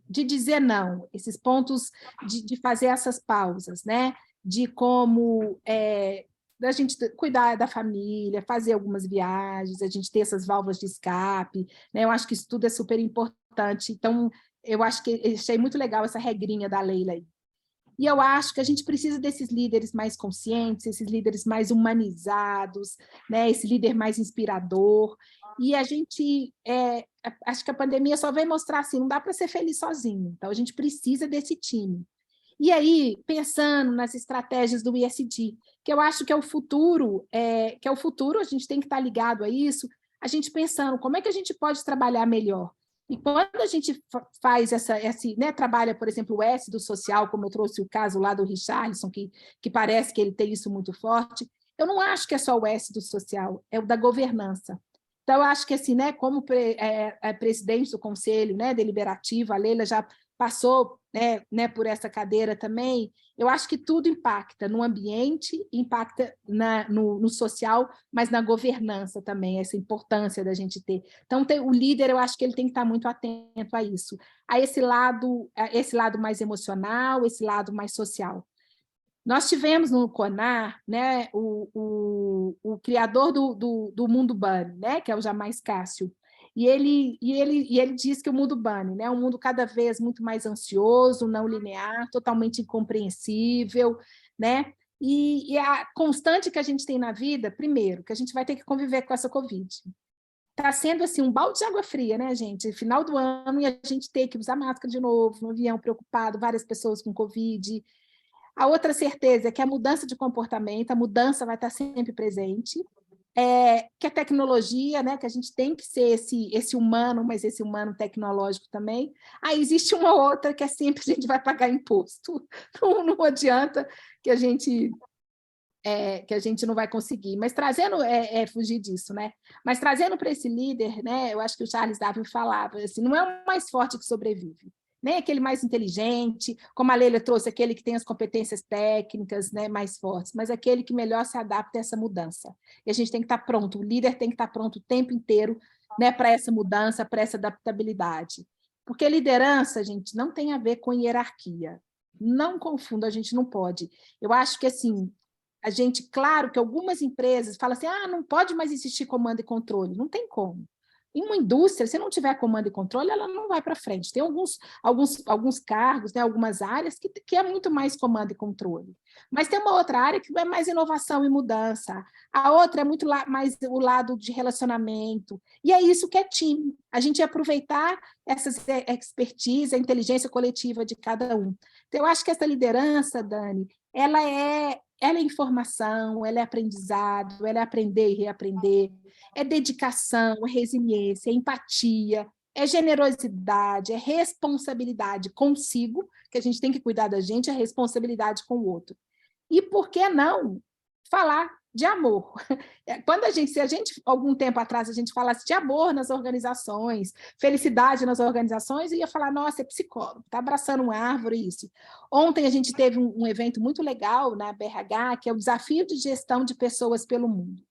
dizer não, esses pontos de fazer essas pausas, né? De como da gente cuidar da família, fazer algumas viagens, a gente ter essas válvulas de escape, né? Eu acho que isso tudo é super importante. Então, eu achei muito legal essa regrinha da Leila aí. E eu acho que a gente precisa desses líderes mais conscientes, esses líderes mais humanizados, né? Esse líder mais inspirador. E a gente, acho que a pandemia só veio mostrar assim, não dá para ser feliz sozinho. Então, a gente precisa desse time. E aí, pensando nas estratégias do ESG, que eu acho que é o futuro, a gente tem que estar ligado a isso, a gente pensando como é que a gente pode trabalhar melhor. E quando a gente faz né, trabalha, por exemplo, o S do social, como eu trouxe o caso lá do Richarlison, que parece que ele tem isso muito forte, eu não acho que é só o S do social, é o da governança. Então, eu acho que, assim, né, como presidente do Conselho, né, Deliberativo, a Leila já passou, né, por essa cadeira também, eu acho que tudo impacta no ambiente, impacta no social, mas na governança também, essa importância da gente ter. Então, o líder, eu acho que ele tem que estar muito atento a isso, a esse lado mais emocional, esse lado mais social. Nós tivemos no CONAR, né, o criador do Mundo Bunny, né, que é o Jamais Cássio, e ele diz que o mundo Bunny, né, é um mundo cada vez muito mais ansioso, não linear, totalmente incompreensível, né? E a constante que a gente tem na vida, primeiro, que a gente vai ter que conviver com essa Covid. Está sendo assim um balde de água fria, né, gente? Final do ano e a gente ter que usar máscara de novo, no avião preocupado, várias pessoas com Covid. A outra certeza é que a mudança de comportamento, a mudança vai estar sempre presente, que a tecnologia, né, que a gente tem que ser esse humano, mas esse humano tecnológico também. Aí existe uma outra que é sempre a gente vai pagar imposto. Não adianta que a gente não vai conseguir, mas trazendo, fugir disso, né? Mas trazendo para esse líder, né, eu acho que o Charles Darwin falava, assim, não é o mais forte que sobrevive, nem aquele mais inteligente, como a Leila trouxe, aquele que tem as competências técnicas, né, mais fortes, mas aquele que melhor se adapta a essa mudança. E a gente tem que estar pronto, o líder tem que estar pronto o tempo inteiro, né, para essa mudança, para essa adaptabilidade. Porque liderança, gente, não tem a ver com hierarquia. Não confunda, a gente não pode. Eu acho que, assim, a gente, claro que algumas empresas falam assim, não pode mais existir comando e controle. Não tem como. Em uma indústria, se não tiver comando e controle, ela não vai para frente. Tem alguns cargos, né, algumas áreas que é muito mais comando e controle. Mas tem uma outra área que é mais inovação e mudança. A outra é muito mais o lado de relacionamento. E é isso que é time. A gente aproveitar essa expertise, a inteligência coletiva de cada um. Então, eu acho que essa liderança, Dani, ela é informação, ela é aprendizado, ela é aprender e reaprender, é dedicação, é resiliência, é empatia, é generosidade, é responsabilidade consigo, que a gente tem que cuidar da gente, é responsabilidade com o outro. E por que não falar de amor? Se a gente, algum tempo atrás, a gente falasse de amor nas organizações, felicidade nas organizações, eu ia falar, nossa, é psicólogo, está abraçando uma árvore, isso. Ontem a gente teve um evento muito legal na BRH, que é o Desafio de Gestão de Pessoas pelo Mundo.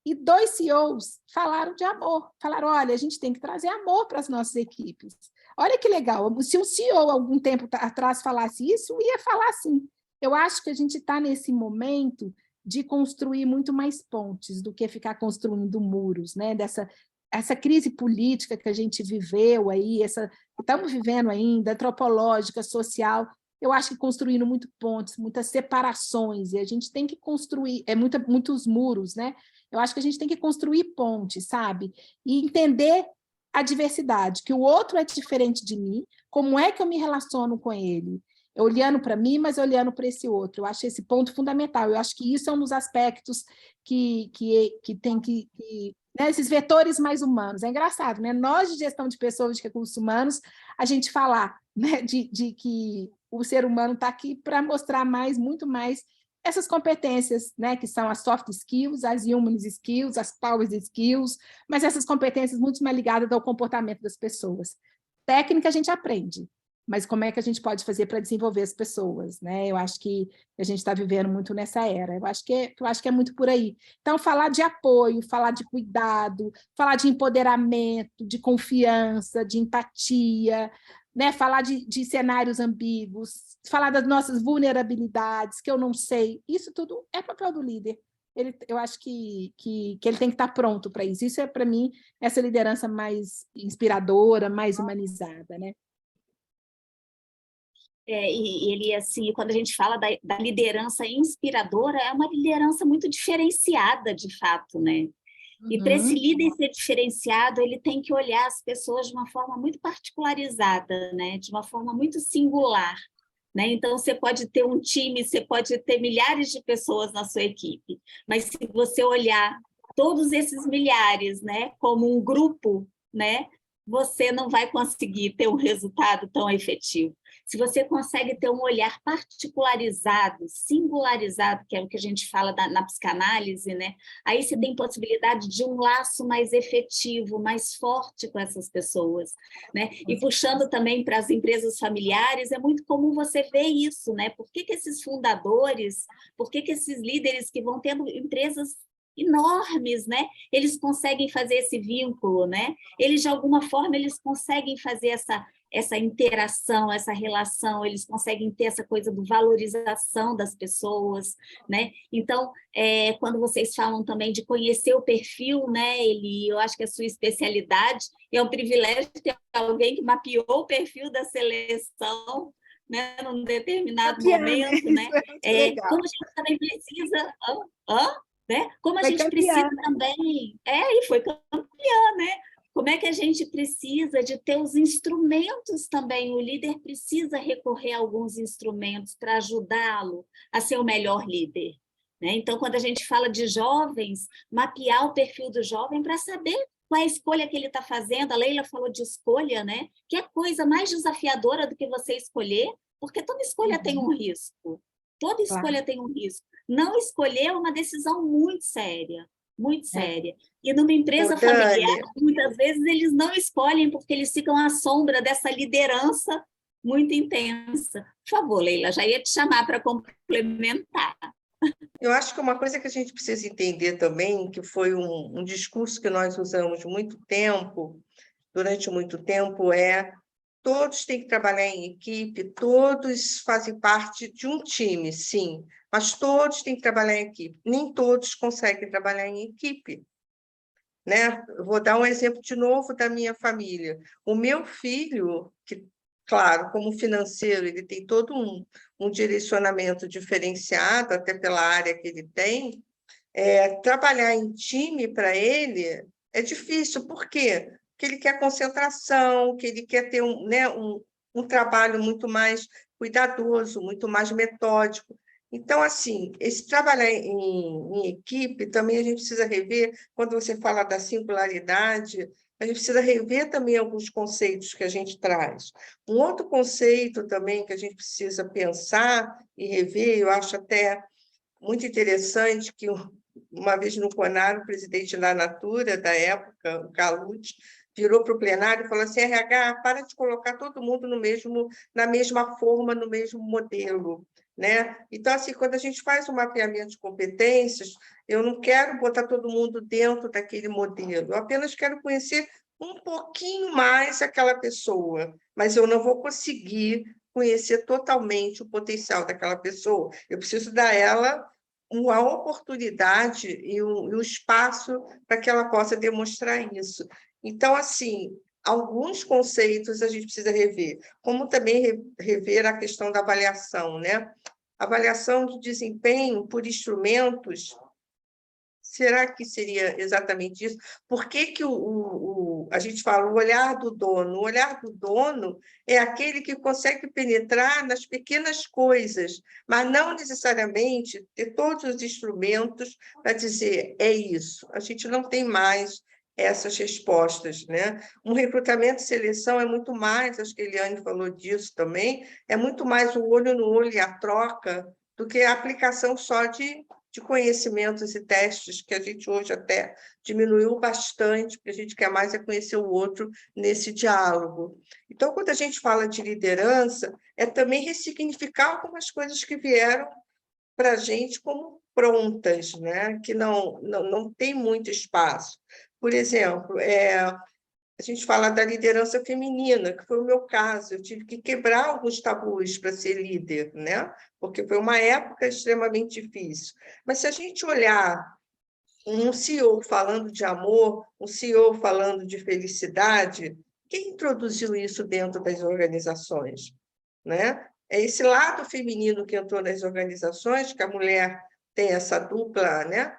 E 2 CEOs falaram de amor, falaram, olha, a gente tem que trazer amor para as nossas equipes. Olha que legal, se um CEO algum tempo atrás falasse isso, eu ia falar assim. Eu acho que a gente está nesse momento de construir muito mais pontes do que ficar construindo muros, né? Essa crise política que a gente viveu aí, estamos vivendo ainda, antropológica, social, eu acho que construindo muito pontes, muitas separações, e a gente tem que construir, muitos muros, né? Eu acho que a gente tem que construir pontes, sabe? E entender a diversidade, que o outro é diferente de mim, como é que eu me relaciono com ele? Olhando para mim, mas olhando para esse outro. Eu acho esse ponto fundamental. Eu acho que isso é um dos aspectos que tem que né, esses vetores mais humanos. É engraçado, né? Nós, de gestão de pessoas, de recursos humanos, a gente falar, né, de que o ser humano está aqui para mostrar muito mais essas competências, né, que são as soft skills, as human skills, as power skills, mas essas competências muito mais ligadas ao comportamento das pessoas. Técnica a gente aprende, mas como é que a gente pode fazer para desenvolver as pessoas, né? Eu acho que a gente está vivendo muito nessa era. Eu acho que é muito por aí. Então, falar de apoio, falar de cuidado, falar de empoderamento, de confiança, de empatia, né? Falar de cenários ambíguos, falar das nossas vulnerabilidades, que eu não sei. Isso tudo é papel do líder. Eu acho que ele tem que estar pronto para isso. Isso é, para mim, essa liderança mais inspiradora, mais humanizada, né? E ele, assim, quando a gente fala da liderança inspiradora, é uma liderança muito diferenciada, de fato, né? E para esse líder ser diferenciado, ele tem que olhar as pessoas de uma forma muito particularizada, né? De uma forma muito singular, né? Então, você pode ter um time, você pode ter milhares de pessoas na sua equipe, mas se você olhar todos esses milhares, né, como um grupo, né, você não vai conseguir ter um resultado tão efetivo. Se você consegue ter um olhar particularizado, singularizado, que é o que a gente fala na psicanálise, né? Aí você tem possibilidade de um laço mais efetivo, mais forte com essas pessoas, né? E puxando também para as empresas familiares, é muito comum você ver isso, né? Por que esses fundadores, por que esses líderes que vão tendo empresas enormes, né? Eles conseguem fazer esse vínculo, né? Eles, de alguma forma, eles conseguem fazer essa interação, essa relação, eles conseguem ter essa coisa do valorização das pessoas, né? Então, quando vocês falam também de conhecer o perfil, né, Eli, eu acho que a sua especialidade é um privilégio ter alguém que mapeou o perfil da seleção, né, num determinado momento, né? Como a gente também precisa... né? Como a gente precisa também... E foi campeã, né? Como é que a gente precisa de ter os instrumentos também? O líder precisa recorrer a alguns instrumentos para ajudá-lo a ser o melhor líder, né? Então, quando a gente fala de jovens, mapear o perfil do jovem para saber qual é a escolha que ele está fazendo. A Leila falou de escolha, né? Que é coisa mais desafiadora do que você escolher, porque toda escolha tem um risco. Toda escolha tem um risco. Não escolher é uma decisão muito séria, muito séria. E numa empresa familiar, muitas vezes eles não escolhem porque eles ficam à sombra dessa liderança muito intensa. Por favor, Leila, já ia te chamar para complementar. Eu acho que uma coisa que a gente precisa entender também, que foi um discurso que nós usamos durante muito tempo, é todos têm que trabalhar em equipe, todos fazem parte de um time, sim, mas todos têm que trabalhar em equipe. Nem todos conseguem trabalhar em equipe, né? Eu vou dar um exemplo de novo da minha família. O meu filho, que, claro, como financeiro, ele tem todo um direcionamento diferenciado, até pela área que ele tem, trabalhar em time para ele é difícil. Por quê? Porque ele quer concentração, que ele quer ter um trabalho muito mais cuidadoso, muito mais metódico. Então, assim, esse trabalhar em equipe também a gente precisa rever, quando você fala da singularidade, a gente precisa rever também alguns conceitos que a gente traz. Um outro conceito também que a gente precisa pensar e rever, eu acho até muito interessante que uma vez no CONAR, o presidente da Natura, da época, o Calucci, virou para o plenário e falou assim: RH, para de colocar todo mundo na mesma forma, no mesmo modelo. Né? Então, assim, quando a gente faz um mapeamento de competências, eu não quero botar todo mundo dentro daquele modelo, eu apenas quero conhecer um pouquinho mais aquela pessoa, mas eu não vou conseguir conhecer totalmente o potencial daquela pessoa. Eu preciso dar a ela uma oportunidade e um espaço para que ela possa demonstrar isso. Então, assim, alguns conceitos a gente precisa rever, como também rever a questão da avaliação, né? Avaliação de desempenho por instrumentos. Será que seria exatamente isso? Por que a gente fala o olhar do dono? O olhar do dono é aquele que consegue penetrar nas pequenas coisas, mas não necessariamente ter todos os instrumentos para dizer é isso. A gente não tem mais essas respostas, né? Um recrutamento e seleção é muito mais, acho que a Eliane falou disso também, é muito mais o olho no olho e a troca do que a aplicação só de conhecimentos e testes, que a gente hoje até diminuiu bastante, porque a gente quer mais conhecer o outro nesse diálogo. Então, quando a gente fala de liderança, é também ressignificar algumas coisas que vieram para a gente como prontas, né? Que não tem muito espaço. Por exemplo, a gente fala da liderança feminina, que foi o meu caso. Eu tive que quebrar alguns tabus para ser líder, né? Porque foi uma época extremamente difícil. Mas se a gente olhar um CEO falando de amor, um CEO falando de felicidade, quem introduziu isso dentro das organizações? Né? É esse lado feminino que entrou nas organizações, que a mulher tem essa dupla, né,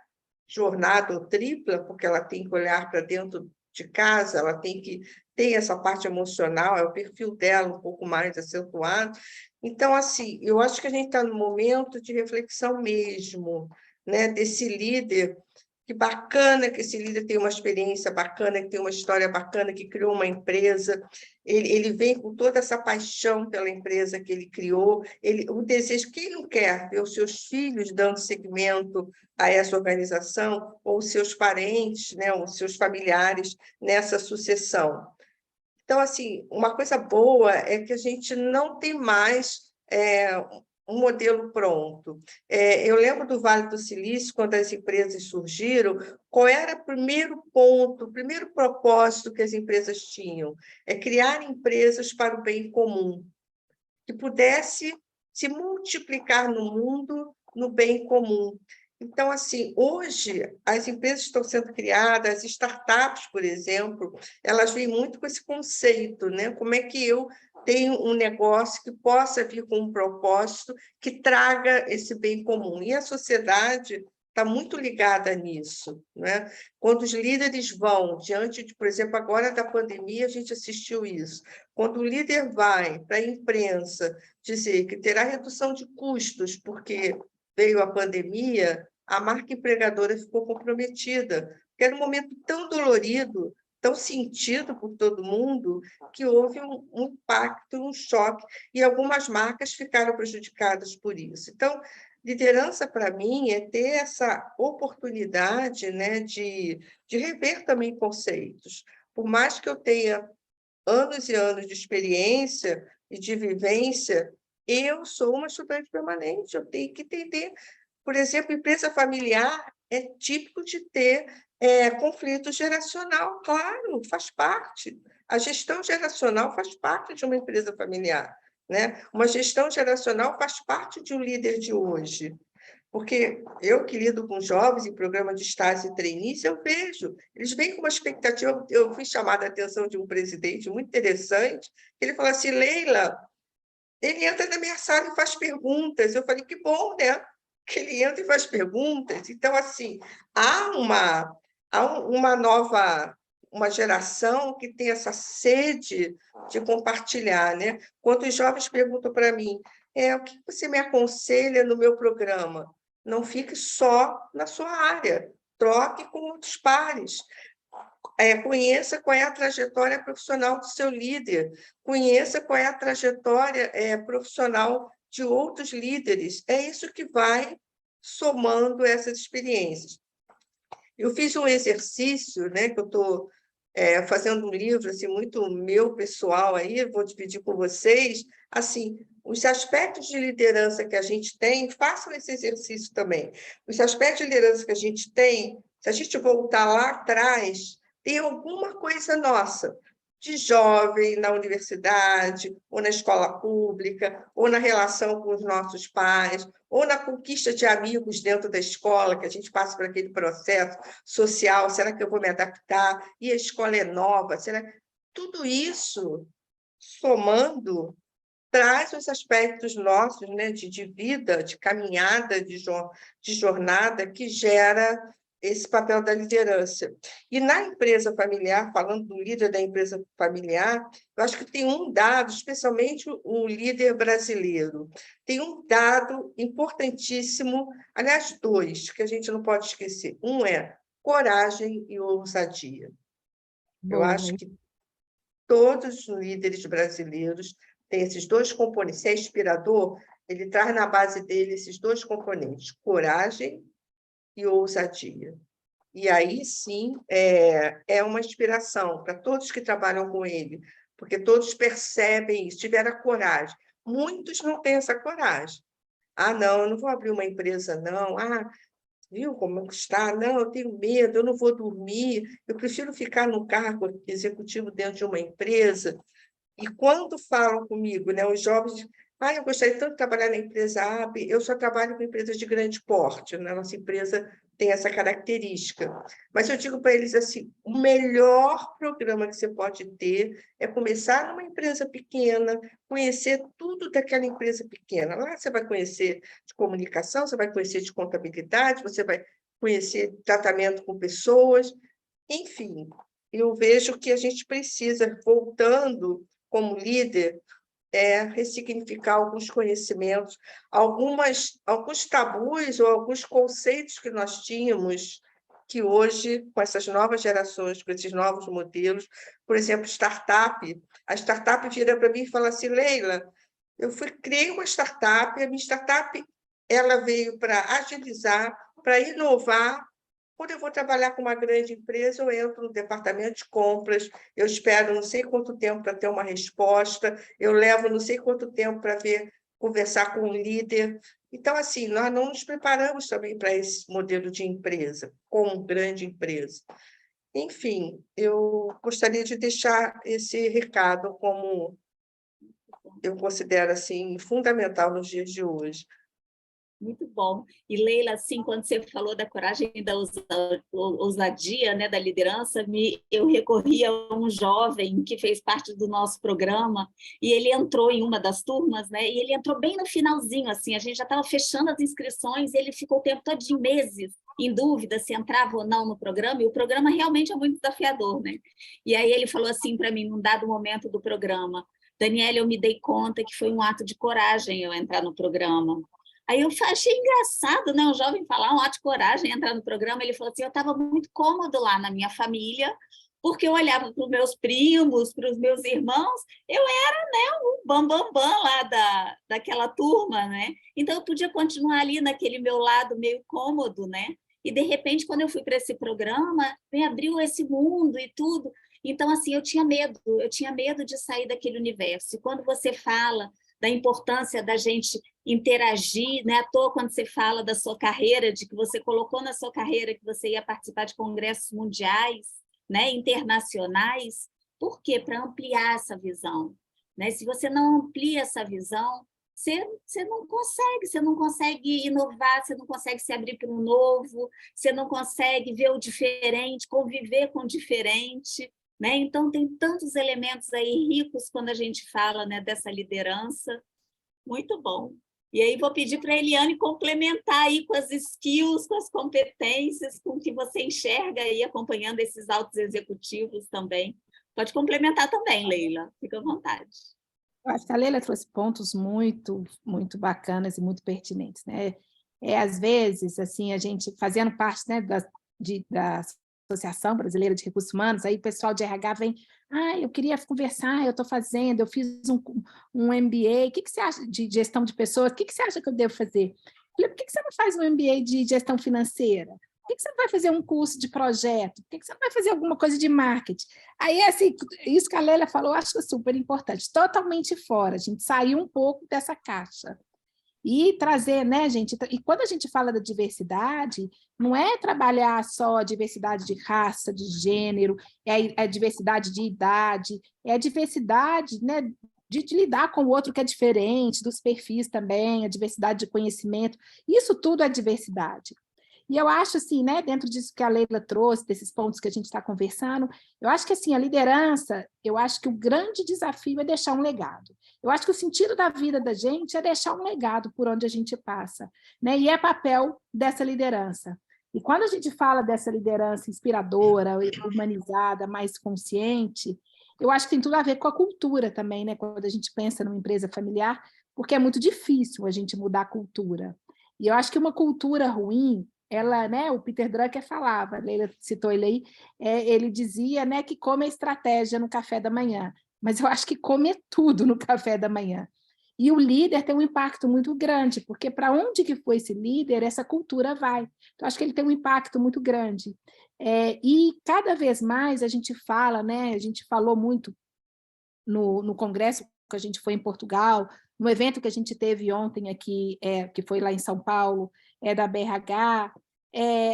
jornada ou tripla, porque ela tem que olhar para dentro de casa, ela tem que ter essa parte emocional, é o perfil dela um pouco mais acentuado. Então, assim, eu acho que a gente está no momento de reflexão mesmo, né, desse líder. Que bacana que esse líder tem uma experiência bacana, que tem uma história bacana, que criou uma empresa. Ele vem com toda essa paixão pela empresa que ele criou, o desejo, quem não quer ver os seus filhos dando seguimento a essa organização, ou os seus parentes, né, os seus familiares nessa sucessão. Então, assim, uma coisa boa é que a gente não tem mais um modelo pronto. Eu lembro do Vale do Silício, quando as empresas surgiram, qual era o primeiro ponto, o primeiro propósito que as empresas tinham? É criar empresas para o bem comum, que pudesse se multiplicar no mundo no bem comum. Então, assim, hoje, as empresas estão sendo criadas, as startups, por exemplo, elas vêm muito com esse conceito, né? Como é que eu tenho um negócio que possa vir com um propósito que traga esse bem comum? E a sociedade está muito ligada nisso, né? Quando os líderes vão diante de, por exemplo, agora da pandemia, a gente assistiu isso. Quando o líder vai para a imprensa dizer que terá redução de custos porque veio a pandemia, a marca empregadora ficou comprometida, porque era um momento tão dolorido, tão sentido por todo mundo, que houve um impacto, um choque, e algumas marcas ficaram prejudicadas por isso. Então, liderança, para mim, é ter essa oportunidade, né, de rever também conceitos. Por mais que eu tenha anos e anos de experiência, e de vivência, eu sou uma estudante permanente, eu tenho que entender. Por exemplo, empresa familiar é típico de ter conflito geracional, claro, faz parte. A gestão geracional faz parte de uma empresa familiar, né? Uma gestão geracional faz parte de um líder de hoje. Porque eu que lido com jovens em programa de estágio e trainees, eu vejo, eles vêm com uma expectativa. Eu fui chamada a atenção de um presidente muito interessante, ele falou assim: Leila, ele entra na minha sala e faz perguntas. Eu falei: que bom, né? Que ele entra e faz perguntas. Então, assim, há uma nova, uma geração que tem essa sede de compartilhar, né? Quando os jovens perguntam para mim, o que você me aconselha no meu programa? Não fique só na sua área, troque com outros pares. Conheça qual é a trajetória profissional do seu líder, conheça qual é a trajetória profissional de outros líderes. É isso que vai somando essas experiências. Eu fiz um exercício, né, que eu estou fazendo um livro assim, muito meu, pessoal, aí, vou dividir com vocês, assim, os aspectos de liderança que a gente tem, façam esse exercício também. Os aspectos de liderança que a gente tem, se a gente voltar lá atrás, tem alguma coisa nossa, de jovem, na universidade, ou na escola pública, ou na relação com os nossos pais, ou na conquista de amigos dentro da escola, que a gente passa por aquele processo social, será que eu vou me adaptar? E a escola é nova? Tudo isso, somando, traz os aspectos nossos, né, de vida, de caminhada, de jornada, que gera esse papel da liderança. E na empresa familiar, falando do líder da empresa familiar, eu acho que tem um dado, especialmente o líder brasileiro, tem um dado importantíssimo, aliás, dois, que a gente não pode esquecer. Um é coragem e ousadia. Eu acho que todos os líderes brasileiros têm esses dois componentes. Se é inspirador, ele traz na base dele esses dois componentes, coragem e ousadia. E aí, sim, é uma inspiração para todos que trabalham com ele, porque todos percebem isso, tiveram a coragem. Muitos não têm essa coragem. Não, eu não vou abrir uma empresa, não. Viu como está? Não, eu tenho medo, eu não vou dormir, eu prefiro ficar no cargo executivo dentro de uma empresa. E quando falam comigo, né, os jovens, eu gostaria tanto de trabalhar na empresa A, eu só trabalho com empresas de grande porte, né? Nossa empresa tem essa característica. Mas eu digo para eles assim, o melhor programa que você pode ter é começar numa empresa pequena, conhecer tudo daquela empresa pequena. Lá você vai conhecer de comunicação, você vai conhecer de contabilidade, você vai conhecer tratamento com pessoas, enfim. Eu vejo que a gente precisa, voltando como líder, ressignificar alguns conhecimentos, alguns tabus ou alguns conceitos que nós tínhamos, que hoje, com essas novas gerações, com esses novos modelos, por exemplo, startup, a startup vira para mim e fala assim: Leila, eu criei uma startup, a minha startup ela veio para agilizar, para inovar. Quando eu vou trabalhar com uma grande empresa, eu entro no departamento de compras, eu espero não sei quanto tempo para ter uma resposta, eu levo não sei quanto tempo para conversar com o líder. Então, assim, nós não nos preparamos também para esse modelo de empresa, como grande empresa. Enfim, eu gostaria de deixar esse recado como eu considero assim, fundamental nos dias de hoje. Muito bom. E, Leila, assim, quando você falou da coragem e da ousadia, né, da liderança, eu recorri a um jovem que fez parte do nosso programa, e ele entrou em uma das turmas, né, e ele entrou bem no finalzinho, assim, a gente já estava fechando as inscrições, e ele ficou o tempo todo de meses em dúvida se entrava ou não no programa, e o programa realmente é muito desafiador, né? E aí ele falou assim para mim, num dado momento do programa: Daniela, eu me dei conta que foi um ato de coragem eu entrar no programa. Aí eu achei engraçado, né? Um jovem falar um ato de coragem, entrar no programa. Ele falou assim: eu estava muito cômodo lá na minha família, porque eu olhava para os meus primos, para os meus irmãos, eu era, né, o bambambam lá daquela turma, né? Então eu podia continuar ali naquele meu lado meio cômodo, né? E de repente, quando eu fui para esse programa, me abriu esse mundo e tudo. Então, assim, eu tinha medo de sair daquele universo. E quando você fala da importância da gente interagir, né? À toa quando você fala da sua carreira, de que você colocou na sua carreira que você ia participar de congressos mundiais, né? Internacionais, por quê? Para ampliar essa visão, né? Se você não amplia essa visão, você não consegue inovar, você não consegue se abrir para o novo, você não consegue ver o diferente, conviver com o diferente, né? Então, tem tantos elementos aí ricos quando a gente fala, né, dessa liderança. Muito bom. E aí vou pedir para a Eliane complementar aí com as skills, com as competências, com o que você enxerga aí acompanhando esses altos executivos também. Pode complementar também, Leila. Fica à vontade. Eu acho que a Leila trouxe pontos muito, muito bacanas e muito pertinentes, né? Às vezes, assim, a gente fazendo parte, né, da Associação Brasileira de Recursos Humanos, aí o pessoal de RH vem, eu queria conversar, eu estou fazendo, eu fiz um MBA, o que você acha de gestão de pessoas, o que você acha que eu devo fazer? Eu falei, por que você não faz um MBA de gestão financeira? Por que você não vai fazer um curso de projeto? Por que você não vai fazer alguma coisa de marketing? Aí, assim, isso que a Leila falou, eu acho super importante, totalmente fora, a gente sair um pouco dessa caixa. E trazer, né, gente? E quando a gente fala da diversidade, não é trabalhar só a diversidade de raça, de gênero, é a diversidade de idade, é a diversidade, né, de lidar com o outro que é diferente, dos perfis também, a diversidade de conhecimento, isso tudo é diversidade. E eu acho, assim, né, dentro disso que a Leila trouxe, desses pontos que a gente está conversando, eu acho que, assim, a liderança, eu acho que o grande desafio é deixar um legado. Eu acho que o sentido da vida da gente é deixar um legado por onde a gente passa, né? E é papel dessa liderança. E quando a gente fala dessa liderança inspiradora, humanizada, mais consciente, eu acho que tem tudo a ver com a cultura também, né? Quando a gente pensa numa empresa familiar, porque é muito difícil a gente mudar a cultura. E eu acho que uma cultura ruim, ela, né, o Peter Drucker falava, Leila citou ele aí, ele dizia, né, que come a estratégia no café da manhã, mas eu acho que come tudo no café da manhã. E o líder tem um impacto muito grande, porque para onde que foi esse líder, essa cultura vai. Então, acho que ele tem um impacto muito grande. E cada vez mais a gente fala, né, a gente falou muito no congresso que a gente foi em Portugal, no evento que a gente teve ontem aqui, que foi lá em São Paulo, da BRH,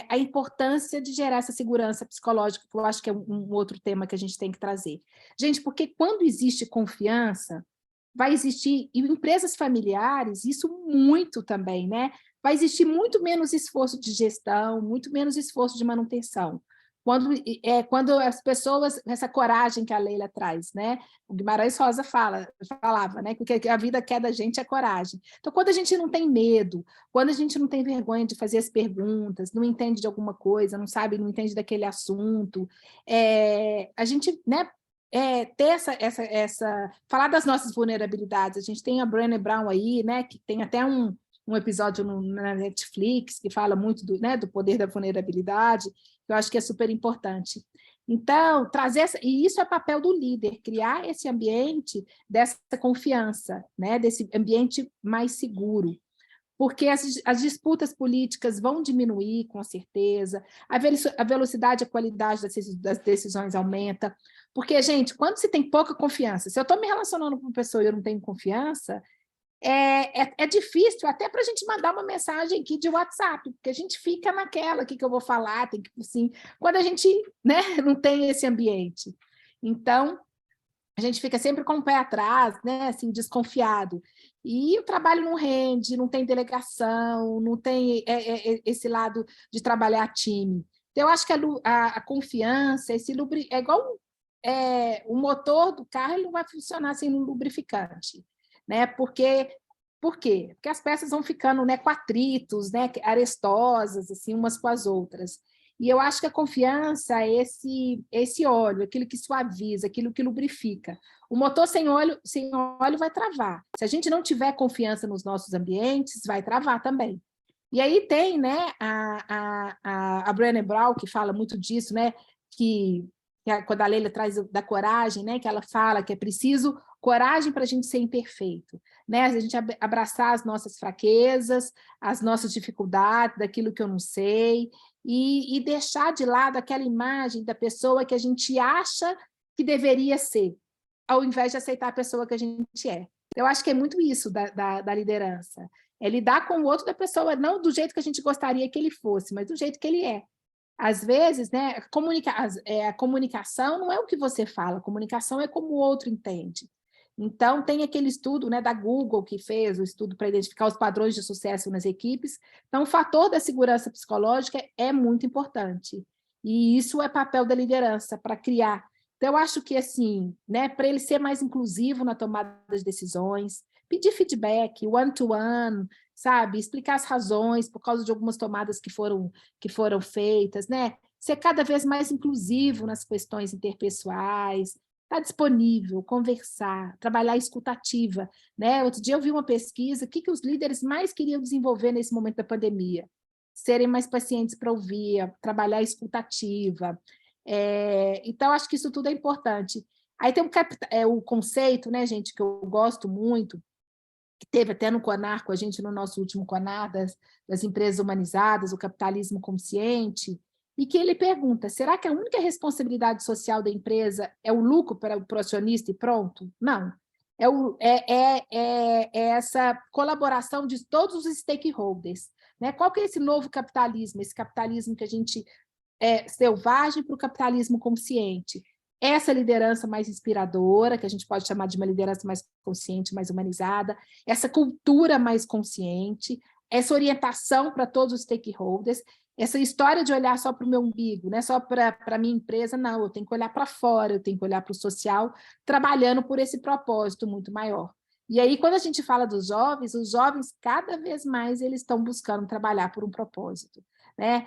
a importância de gerar essa segurança psicológica, que eu acho que é um outro tema que a gente tem que trazer. Gente, porque quando existe confiança, vai existir, e empresas familiares, isso muito também, né? Vai existir muito menos esforço de gestão, muito menos esforço de manutenção. Quando as pessoas, essa coragem que a Leila traz, né? O Guimarães Rosa falava, né? Que o que a vida quer da gente é coragem. Então, quando a gente não tem medo, quando a gente não tem vergonha de fazer as perguntas, não entende de alguma coisa, não entende daquele assunto, a gente, né? Ter falar das nossas vulnerabilidades. A gente tem a Brené Brown aí, né? Que tem até um episódio na Netflix que fala muito do poder da vulnerabilidade, que eu acho que é super importante. Então, e isso é papel do líder, criar esse ambiente dessa confiança, né, desse ambiente mais seguro, porque as disputas políticas vão diminuir, com certeza, a velocidade e a qualidade das decisões aumenta, porque, gente, quando se tem pouca confiança, se eu estou me relacionando com uma pessoa e eu não tenho confiança, é difícil até para a gente mandar uma mensagem aqui de WhatsApp, porque a gente fica naquela, o que eu vou falar, tem que, assim, quando a gente, né, não tem esse ambiente. Então, a gente fica sempre com o pé atrás, né, assim, desconfiado. E o trabalho não rende, não tem delegação, não tem esse lado de trabalhar time. Então, eu acho que a confiança, é igual o motor do carro, ele não vai funcionar sem um lubrificante. Né? Por quê? Porque as peças vão ficando, né, com atritos, né, arestosas, assim, umas com as outras. E eu acho que a confiança é esse óleo, aquilo que suaviza, aquilo que lubrifica. O motor sem óleo vai travar. Se a gente não tiver confiança nos nossos ambientes, vai travar também. E aí tem, né, a Brené Brown, que fala muito disso, né, que quando a Leila traz da coragem, né, que ela fala que é preciso coragem para a gente ser imperfeito, né? A gente abraçar as nossas fraquezas, as nossas dificuldades, daquilo que eu não sei, e deixar de lado aquela imagem da pessoa que a gente acha que deveria ser, ao invés de aceitar a pessoa que a gente é. Eu acho que é muito isso da liderança. É lidar com o outro da pessoa, não do jeito que a gente gostaria que ele fosse, mas do jeito que ele é. Às vezes, né, a comunicação não é o que você fala, a comunicação é como o outro entende. Então, tem aquele estudo, né, da Google que fez o estudo para identificar os padrões de sucesso nas equipes. Então, o fator da segurança psicológica é muito importante. E isso é papel da liderança para criar. Então, eu acho que, assim, né, para ele ser mais inclusivo na tomada das decisões, pedir feedback, one-to-one, sabe? Explicar as razões por causa de algumas tomadas que foram feitas, né? Ser cada vez mais inclusivo nas questões interpessoais, estar disponível, conversar, trabalhar a escutativa, né? Outro dia eu vi uma pesquisa, o que os líderes mais queriam desenvolver nesse momento da pandemia? Serem mais pacientes para ouvir, trabalhar a escutativa. Então, acho que isso tudo é importante. Aí tem o conceito, né, gente, que eu gosto muito, que teve até no CONAR com a gente, no nosso último CONAR, das empresas humanizadas, o capitalismo consciente, e que ele pergunta, será que a única responsabilidade social da empresa é o lucro para o acionista e pronto? Não. É essa colaboração de todos os stakeholders. Né? Qual que é esse novo capitalismo? Esse capitalismo que a gente é selvagem para o capitalismo consciente. Essa liderança mais inspiradora, que a gente pode chamar de uma liderança mais consciente, mais humanizada, essa cultura mais consciente, essa orientação para todos os stakeholders, essa história de olhar só para o meu umbigo, né? Só para a minha empresa, não, eu tenho que olhar para fora, eu tenho que olhar para o social, trabalhando por esse propósito muito maior. E aí, quando a gente fala dos jovens, os jovens, cada vez mais, eles estão buscando trabalhar por um propósito. Né?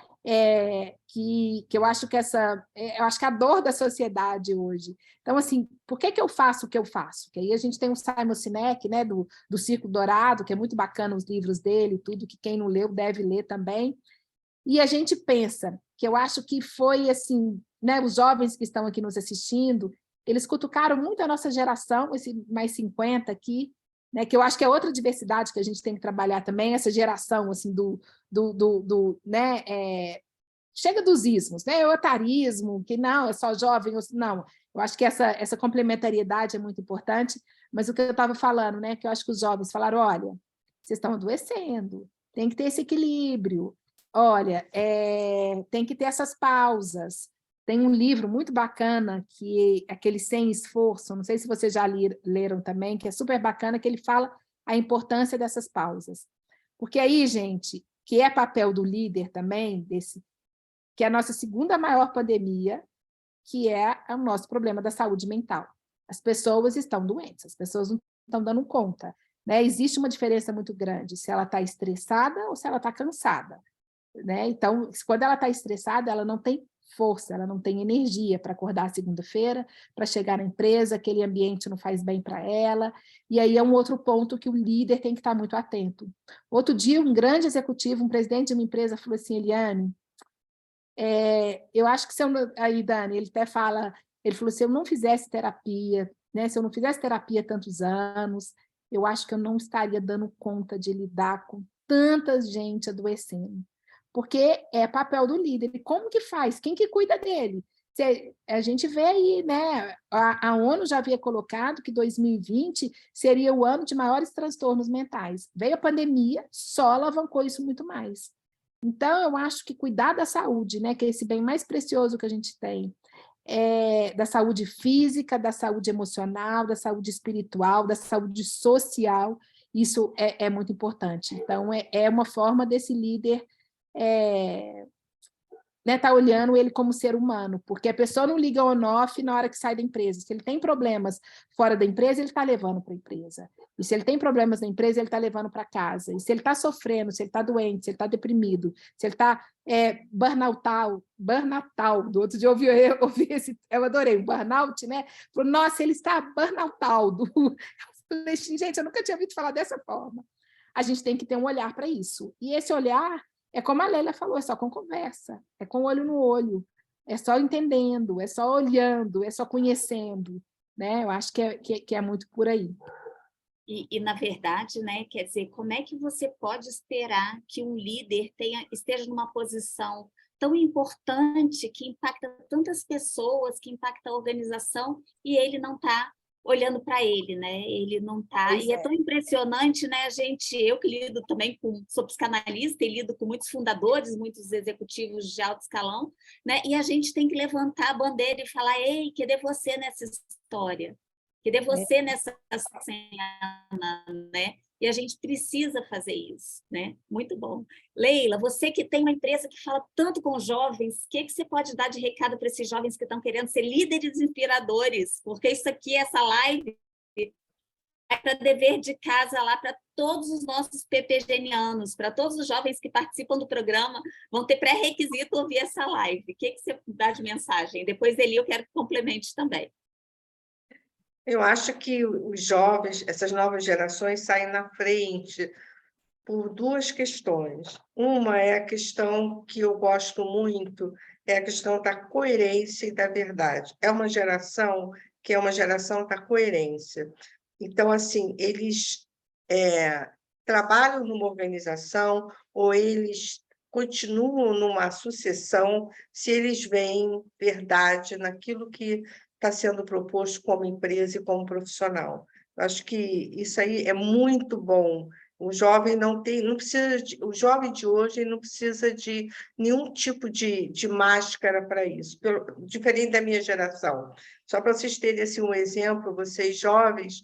Que eu acho que eu acho que a dor da sociedade hoje. Então, assim, por que eu faço o que eu faço? Que aí a gente tem o Simon Sinek, né, do Círculo Dourado, que é muito bacana os livros dele, tudo que quem não leu deve ler também. E a gente pensa, que eu acho que foi assim, né, os jovens que estão aqui nos assistindo, eles cutucaram muito a nossa geração, esse mais 50 aqui, né, que eu acho que é outra diversidade que a gente tem que trabalhar também, essa geração assim, né, chega dos ismos, né, o otarismo, que não, é só jovem, não, eu acho que essa complementariedade é muito importante, mas o que eu estava falando, né, que eu acho que os jovens falaram, olha, vocês estão adoecendo, tem que ter esse equilíbrio, olha, tem que ter essas pausas. Tem um livro muito bacana, que é aquele Sem Esforço, não sei se vocês já leram também, que é super bacana, que ele fala a importância dessas pausas. Porque aí, gente, que é papel do líder também, que é a nossa segunda maior pandemia, que é o nosso problema da saúde mental. As pessoas estão doentes, as pessoas não estão dando conta. Né? Existe uma diferença muito grande se ela está estressada ou se ela está cansada. Né? Então, quando ela está estressada, ela não tem força, ela não tem energia para acordar segunda-feira, para chegar na empresa, aquele ambiente não faz bem para ela, e aí é um outro ponto que o líder tem que estar muito atento. Outro dia, um grande executivo, um presidente de uma empresa, falou assim, Eliane, eu acho que se eu... Aí, Dani, ele até fala, ele falou, se eu não fizesse terapia, né, se eu não fizesse terapia há tantos anos, eu acho que eu não estaria dando conta de lidar com tanta gente adoecendo. Porque é papel do líder. E como que faz? Quem que cuida dele? A gente vê aí, né? A ONU já havia colocado que 2020 seria o ano de maiores transtornos mentais. Veio a pandemia, só alavancou isso muito mais. Então, eu acho que cuidar da saúde, né, que é esse bem mais precioso que a gente tem, da saúde física, da saúde emocional, da saúde espiritual, da saúde social, isso é muito importante. Então, é uma forma desse líder né, tá olhando ele como ser humano, porque a pessoa não liga on-off na hora que sai da empresa. Se ele tem problemas fora da empresa, ele está levando para a empresa. E se ele tem problemas na empresa, ele está levando para casa. E se ele está sofrendo, se ele está doente, se ele está deprimido, se ele está burnout, do outro dia eu ouvi esse, eu adorei, o burnout, né? Falei, nossa, ele está burnout. Eu falei, gente, eu nunca tinha ouvido falar dessa forma. A gente tem que ter um olhar para isso. E esse olhar é como a Lélia falou, é só com conversa, é com olho no olho, é só entendendo, é só olhando, é só conhecendo, né? Eu acho que é muito por aí. E, na verdade, né, quer dizer, como é que você pode esperar que um líder esteja numa posição tão importante, que impacta tantas pessoas, que impacta a organização, e ele não está olhando para ele, né? Ele não está. E é tão impressionante, né? Eu que lido também sou psicanalista e lido com muitos fundadores, muitos executivos de alto escalão, né? E a gente tem que levantar a bandeira e falar: ei, cadê você nessa história? Cadê você nessa cena, né? E a gente precisa fazer isso, né? Muito bom. Leila, você que tem uma empresa que fala tanto com jovens, o que você pode dar de recado para esses jovens que estão querendo ser líderes inspiradores? Porque isso aqui, essa live, é para dever de casa lá para todos os nossos PPGenianos, para todos os jovens que participam do programa, vão ter pré-requisito ouvir essa live. O que você dá de mensagem? Depois, Eli, eu quero que complemente também. Eu acho que os jovens, essas novas gerações, saem na frente por duas questões. Uma é a questão que eu gosto muito, é a questão da coerência e da verdade. É uma geração que é uma geração da coerência. Então, assim, eles trabalham numa organização ou eles continuam numa sucessão se eles veem verdade naquilo que está sendo proposto como empresa e como profissional. Eu acho que isso aí é muito bom. O jovem não precisa o jovem de hoje não precisa de nenhum tipo de máscara para isso, diferente da minha geração. Só para vocês terem assim, um exemplo, vocês jovens,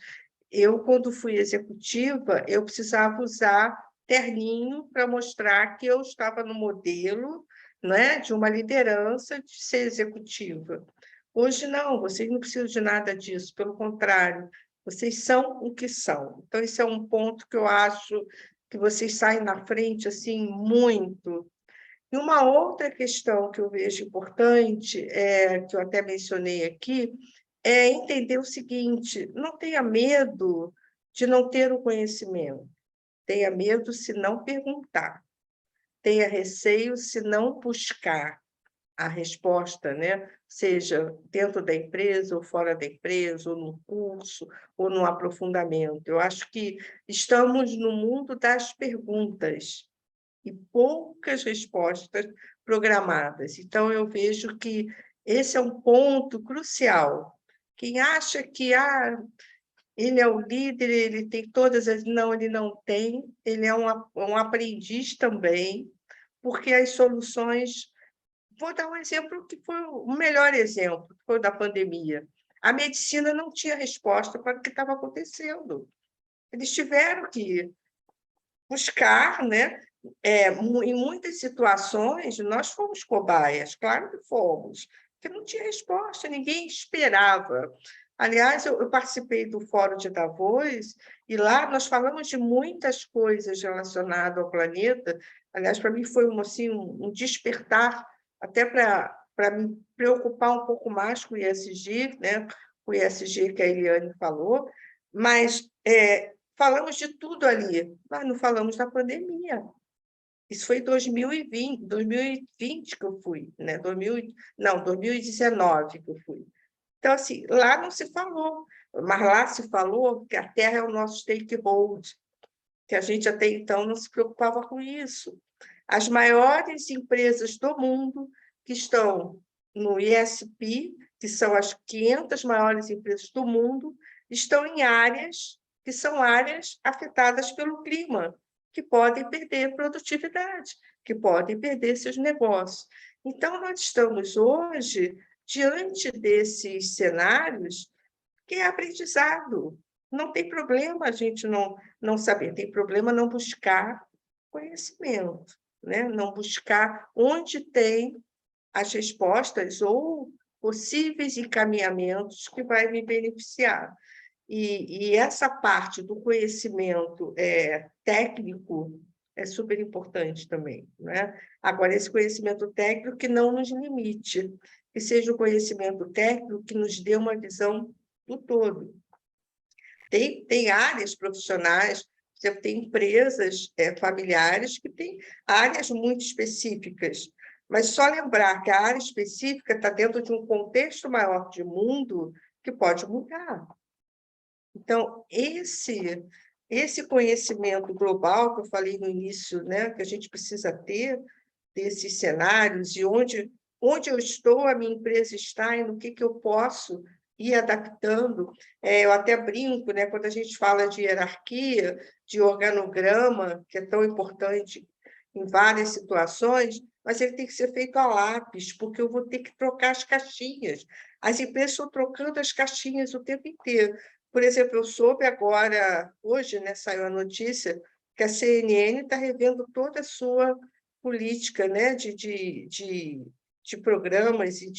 eu, quando fui executiva, eu precisava usar terninho para mostrar que eu estava no modelo, né, de uma liderança de ser executiva. Hoje, não, vocês não precisam de nada disso, pelo contrário, vocês são o que são. Então, esse é um ponto que eu acho que vocês saem na frente assim muito. E uma outra questão que eu vejo importante, que eu até mencionei aqui, é entender o seguinte: não tenha medo de não ter o conhecimento, tenha medo se não perguntar, tenha receio se não buscar a resposta, né? Seja dentro da empresa ou fora da empresa, ou no curso, ou no aprofundamento. Eu acho que estamos no mundo das perguntas e poucas respostas programadas. Então, eu vejo que esse é um ponto crucial. Quem acha que ele é o líder, ele tem todas as... Não, ele não tem, ele é um aprendiz também, porque as soluções... Vou dar um exemplo que foi o melhor exemplo, que foi o da pandemia. A medicina não tinha resposta para o que estava acontecendo. Eles tiveram que buscar, né? Em muitas situações, nós fomos cobaias, claro que fomos, porque não tinha resposta, ninguém esperava. Aliás, eu participei do Fórum de Davos, e lá nós falamos de muitas coisas relacionadas ao planeta. Aliás, para mim foi assim, um despertar, até para me preocupar um pouco mais com o ESG, né? O ESG que a Eliane falou, mas falamos de tudo ali, mas não falamos da pandemia. Isso foi em 2020 que eu fui, né? 2019 que eu fui. Então, assim, lá não se falou, mas lá se falou que a Terra é o nosso stakeholder, que a gente até então não se preocupava com isso. As maiores empresas do mundo que estão no ISP, que são as 500 maiores empresas do mundo, estão em áreas que são áreas afetadas pelo clima, que podem perder produtividade, que podem perder seus negócios. Então, nós estamos hoje diante desses cenários que é aprendizado. Não tem problema a gente não saber, tem problema não buscar conhecimento, né? Não buscar onde tem as respostas ou possíveis encaminhamentos que vai me beneficiar. E essa parte do conhecimento técnico é super importante também, né? Agora, esse conhecimento técnico que não nos limite, que seja o conhecimento técnico que nos dê uma visão do todo. Tem áreas profissionais, você tem empresas familiares que têm áreas muito específicas, mas só lembrar que a área específica está dentro de um contexto maior de mundo que pode mudar. Então, esse conhecimento global que eu falei no início, né, que a gente precisa ter, desses cenários e onde eu estou, a minha empresa está e no que eu posso ir adaptando. Eu até brinco, né, quando a gente fala de hierarquia, de organograma, que é tão importante em várias situações, mas ele tem que ser feito a lápis, porque eu vou ter que trocar as caixinhas. As empresas estão trocando as caixinhas o tempo inteiro. Por exemplo, eu soube agora, hoje, né, saiu a notícia, que a CNN está revendo toda a sua política, né, de programas e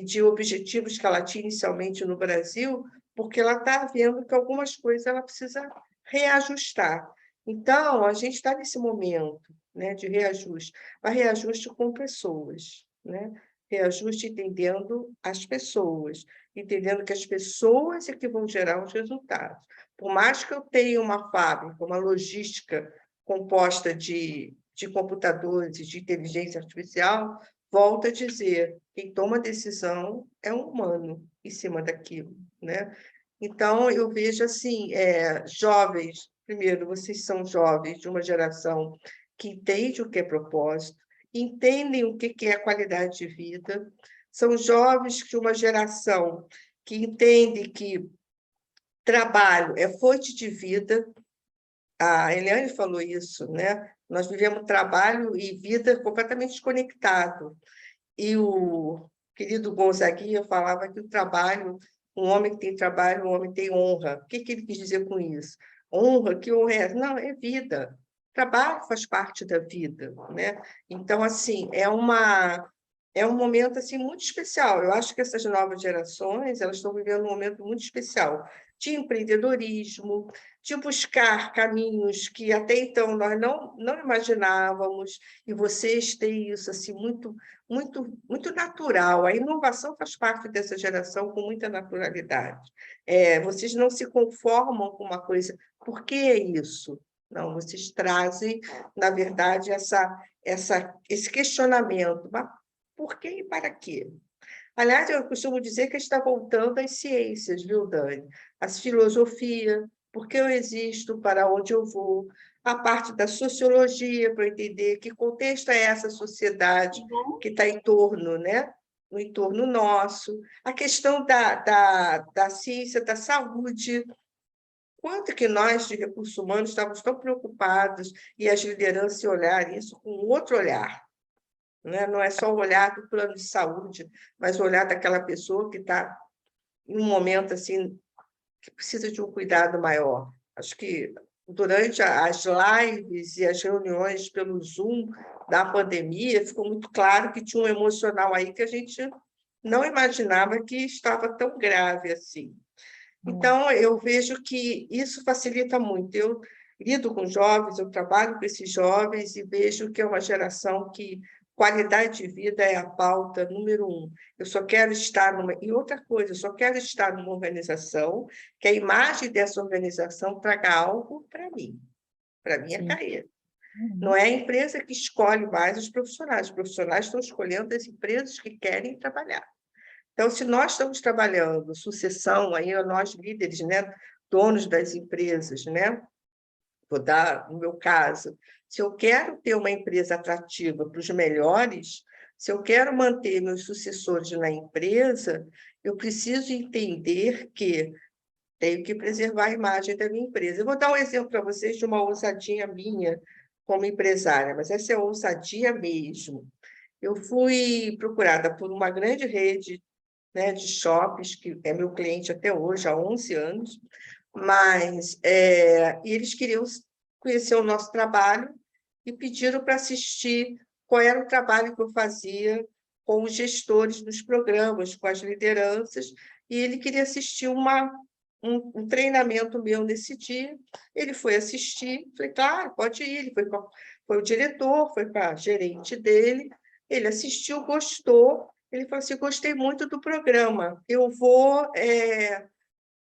de objetivos que ela tinha inicialmente no Brasil, porque ela está vendo que algumas coisas ela precisa reajustar. Então, a gente está nesse momento, né, de reajuste, mas reajuste com pessoas, né? Reajuste entendendo as pessoas, entendendo que as pessoas é que vão gerar os resultados. Por mais que eu tenha uma fábrica, uma logística composta de computadores e de inteligência artificial, volto a dizer, quem toma decisão é um humano em cima daquilo, né? Então, eu vejo assim, jovens, primeiro, vocês são jovens de uma geração que entende o que é propósito, entendem o que é qualidade de vida, são jovens de uma geração que entende que trabalho é fonte de vida. A Eliane falou isso, né? Nós vivemos trabalho e vida completamente desconectado. E o querido Gonzaguinha falava que o trabalho, um homem que tem trabalho, um homem tem honra. O que ele quis dizer com isso? Honra, que honra é? Não, é vida. Trabalho faz parte da vida, né? Então, assim, é um momento assim muito especial. Eu acho que essas novas gerações, elas estão vivendo um momento muito especial de empreendedorismo, de buscar caminhos que até então nós não imaginávamos, e vocês têm isso assim muito natural. A inovação faz parte dessa geração com muita naturalidade. Vocês não se conformam com uma coisa, por que isso? Não, vocês trazem, na verdade, esse questionamento. Mas por quê e para quê? Aliás, eu costumo dizer que está voltando às ciências, viu, Dani? A filosofia, por que eu existo, para onde eu vou, a parte da sociologia, para entender que contexto é essa sociedade que está em torno, né? No entorno nosso, a questão da ciência da saúde, quanto que nós, de recursos humanos, estávamos tão preocupados e as lideranças olharem isso com outro olhar, né? Não é só o olhar do plano de saúde, mas o olhar daquela pessoa que está em um momento assim que precisa de um cuidado maior. Acho que durante as lives e as reuniões pelo Zoom da pandemia, ficou muito claro que tinha um emocional aí que a gente não imaginava que estava tão grave assim. Então, eu vejo que isso facilita muito. Eu lido com jovens, eu trabalho com esses jovens e vejo que é uma geração que qualidade de vida é a pauta número 1. Eu só quero estar numa... E outra coisa, eu só quero estar numa organização que a imagem dessa organização traga algo para minha carreira. Não é a empresa que escolhe mais os profissionais estão escolhendo as empresas que querem trabalhar. Então, se nós estamos trabalhando sucessão, aí nós líderes, né, donos das empresas, né? Vou dar no meu caso, se eu quero ter uma empresa atrativa para os melhores, se eu quero manter meus sucessores na empresa, eu preciso entender que tenho que preservar a imagem da minha empresa. Eu vou dar um exemplo para vocês de uma ousadia minha como empresária, mas essa é ousadia mesmo. Eu fui procurada por uma grande rede, né, de shoppings, que é meu cliente até hoje, há 11 anos, mas e eles queriam conhecer o nosso trabalho e pediram para assistir qual era o trabalho que eu fazia com os gestores dos programas, com as lideranças, e ele queria assistir um treinamento meu nesse dia. Ele foi assistir, falei, claro, pode ir. Ele foi o diretor, foi para a gerente dele, ele assistiu, gostou. Ele falou assim, gostei muito do programa, eu vou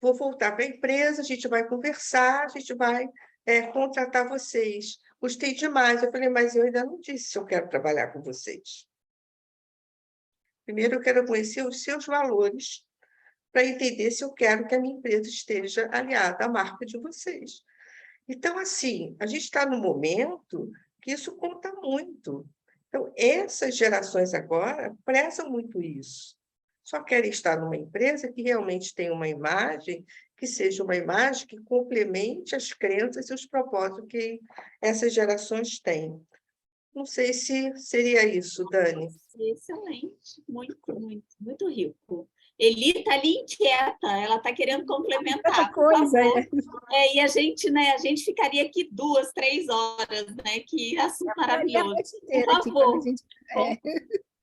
voltar para a empresa, a gente vai conversar, a gente vai contratar vocês. Gostei demais. Eu falei, mas eu ainda não disse se eu quero trabalhar com vocês. Primeiro, eu quero conhecer os seus valores para entender se eu quero que a minha empresa esteja aliada à marca de vocês. Então, assim, a gente está num momento que isso conta muito. Então, essas gerações agora prezam muito isso. Só querem estar numa empresa que realmente tenha uma imagem, que seja uma imagem que complemente as crenças e os propósitos que essas gerações têm. Não sei se seria isso, Dani. Excelente, muito rico. Eli está ali inquieta, ela está querendo complementar, por favor. E a gente, né, a gente ficaria aqui 2, 3 horas, né? Que assunto maravilhoso. Por favor.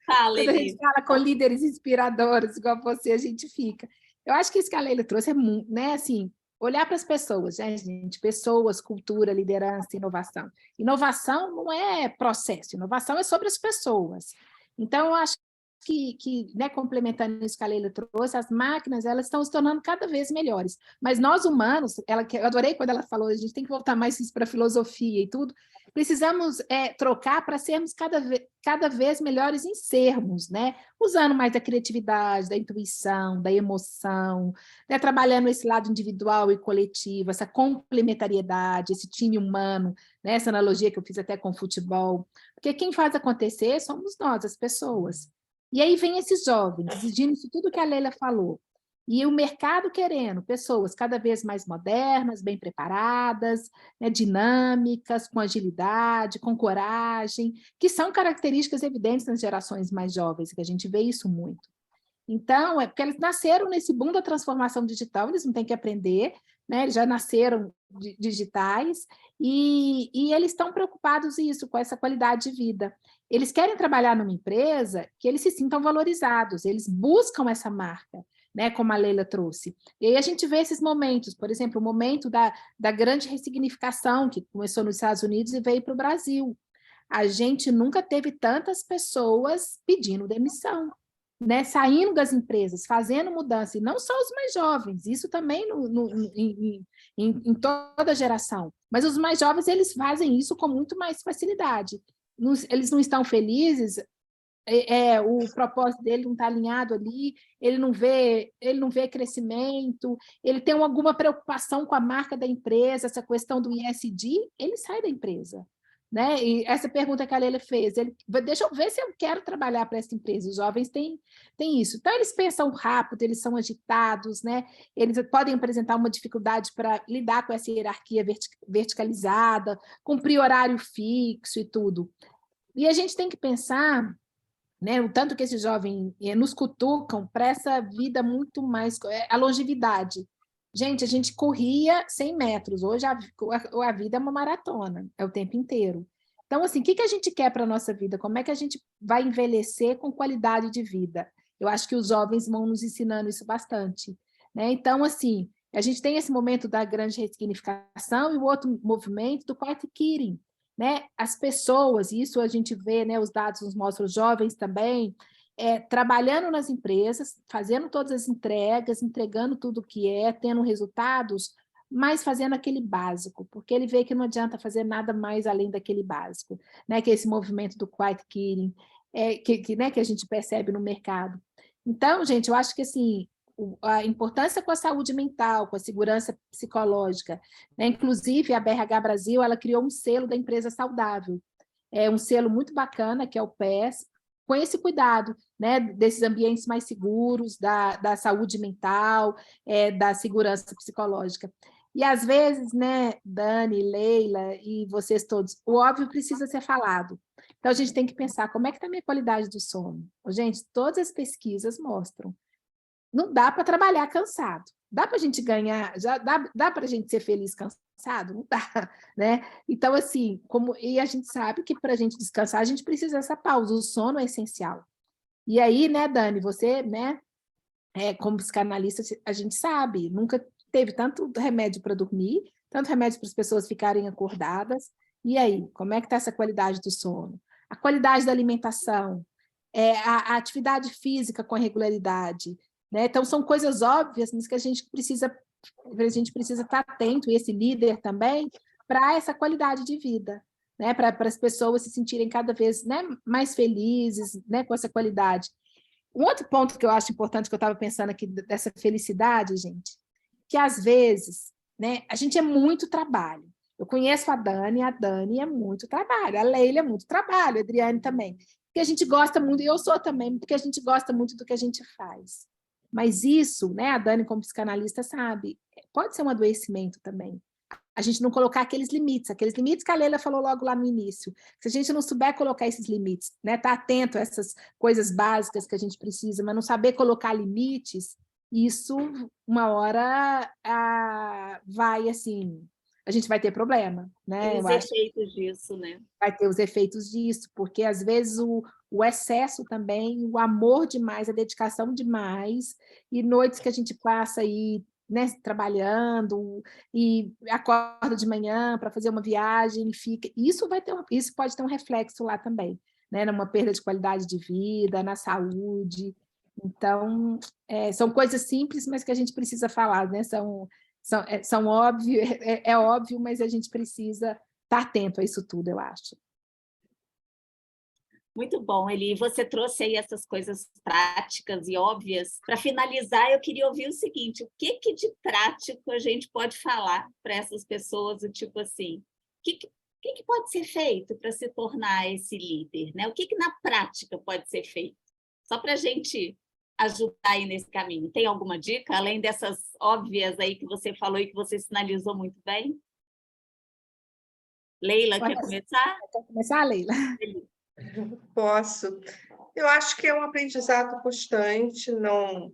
Quando a gente fala com líderes inspiradores, igual você, a gente fica. Eu acho que isso que a Leila trouxe é muito, né, assim, olhar para as pessoas, né, gente? Pessoas, cultura, liderança, inovação. Inovação não é processo, inovação é sobre as pessoas. Então, eu acho que né, complementando isso que a Leila trouxe, as máquinas elas estão se tornando cada vez melhores. Mas nós, humanos, eu adorei quando ela falou, a gente tem que voltar mais para a filosofia e tudo, precisamos trocar para sermos cada vez melhores em sermos, né? Usando mais da criatividade, da intuição, da emoção, né? Trabalhando esse lado individual e coletivo, essa complementariedade, esse time humano, né? Essa analogia que eu fiz até com o futebol, porque quem faz acontecer somos nós, as pessoas. E aí vem esses jovens, exigindo isso tudo que a Leila falou, e o mercado querendo pessoas cada vez mais modernas, bem preparadas, né, dinâmicas, com agilidade, com coragem, que são características evidentes nas gerações mais jovens, que a gente vê isso muito. Então, é porque eles nasceram nesse boom da transformação digital, eles não têm que aprender, né? Eles já nasceram digitais, e eles estão preocupados isso, com essa qualidade de vida. Eles querem trabalhar numa empresa que eles se sintam valorizados, eles buscam essa marca, né, como a Leila trouxe. E aí a gente vê esses momentos, por exemplo, o momento da grande ressignificação, que começou nos Estados Unidos e veio para o Brasil. A gente nunca teve tantas pessoas pedindo demissão, né, saindo das empresas, fazendo mudança, e não só os mais jovens, isso também em toda a geração, mas os mais jovens eles fazem isso com muito mais facilidade. Eles não estão felizes, o propósito dele não está alinhado ali, ele não vê crescimento, ele tem alguma preocupação com a marca da empresa, essa questão do ESG, ele sai da empresa. Né? E essa pergunta que a Leila fez, deixa eu ver se eu quero trabalhar para essa empresa. Os jovens têm isso. Então, eles pensam rápido, eles são agitados, né? Eles podem apresentar uma dificuldade para lidar com essa hierarquia verticalizada, cumprir horário fixo e tudo. E a gente tem que pensar, né, o tanto que esses jovens nos cutucam para essa vida muito mais... a longevidade. Gente, a gente corria 100 metros, hoje a vida é uma maratona, é o tempo inteiro. Então, assim, o que a gente quer para a nossa vida? Como é que a gente vai envelhecer com qualidade de vida? Eu acho que os jovens vão nos ensinando isso bastante. Né? Então, assim, a gente tem esse momento da grande ressignificação e o outro movimento do quiet quitting. Né? As pessoas, isso a gente vê, né, os dados nos mostram, os jovens também, trabalhando nas empresas, fazendo todas as entregas, entregando tudo o que tendo resultados, mas fazendo aquele básico, porque ele vê que não adianta fazer nada mais além daquele básico, né? Que é esse movimento do quiet quitting, né, que a gente percebe no mercado. Então, gente, eu acho que assim, a importância com a saúde mental, com a segurança psicológica, né? Inclusive a BRH Brasil, ela criou um selo da empresa saudável, um selo muito bacana, que é o PES, com esse cuidado, né, desses ambientes mais seguros, da saúde mental, da segurança psicológica. E, às vezes, né, Dani, Leila e vocês todos, o óbvio precisa ser falado. Então, a gente tem que pensar, como é que está a minha qualidade do sono? Gente, todas as pesquisas mostram. Não dá para trabalhar cansado. Dá para a gente ganhar, dá para a gente ser feliz cansado? Não dá, né? Então, assim, e a gente sabe que para a gente descansar, a gente precisa dessa pausa, o sono é essencial. E aí, né, Dani, você, né, como psicanalista, a gente sabe, nunca teve tanto remédio para dormir, tanto remédio para as pessoas ficarem acordadas. E aí, como é que está essa qualidade do sono? A qualidade da alimentação, a atividade física com regularidade, né? Então, são coisas óbvias, mas que a gente precisa estar atento, e esse líder também, para essa qualidade de vida, né? Para as pessoas se sentirem cada vez, né, mais felizes, né, com essa qualidade. Um outro ponto que eu acho importante, que eu estava pensando aqui, dessa felicidade, gente, que às vezes, né, a gente é muito trabalho, Eu conheço a Dani é muito trabalho, a Leila é muito trabalho, a Adriane também. Porque a gente gosta muito, e eu sou também, porque a gente gosta muito do que a gente faz. Mas isso, né, a Dani como psicanalista sabe, pode ser um adoecimento também. A gente não colocar aqueles limites que a Leila falou logo lá no início. Se a gente não souber colocar esses limites, né, tá atento a essas coisas básicas que a gente precisa, mas não saber colocar limites, isso, uma hora, vai, assim, a gente vai ter problema, né? Os efeitos disso, né? Vai ter os efeitos disso, porque, às vezes, o excesso também, o amor demais, a dedicação demais, e noites que a gente passa aí, né, trabalhando, e acorda de manhã para fazer uma viagem, fica... isso pode ter um reflexo lá também, né, numa perda de qualidade de vida, na saúde. Então, são coisas simples, mas que a gente precisa falar, né? São óbvio, é óbvio, mas a gente precisa estar atento a isso tudo, eu acho. Muito bom, Eli. Você trouxe aí essas coisas práticas e óbvias. Para finalizar, eu queria ouvir o seguinte: o que de prático a gente pode falar para essas pessoas, do tipo assim, o que pode ser feito para se tornar esse líder, né? O que na prática pode ser feito? Só para a gente ajudar aí nesse caminho. Tem alguma dica, além dessas óbvias aí que você falou e que você sinalizou muito bem? Leila, quer começar? Quer começar, Leila? Posso. Eu acho que é um aprendizado constante, não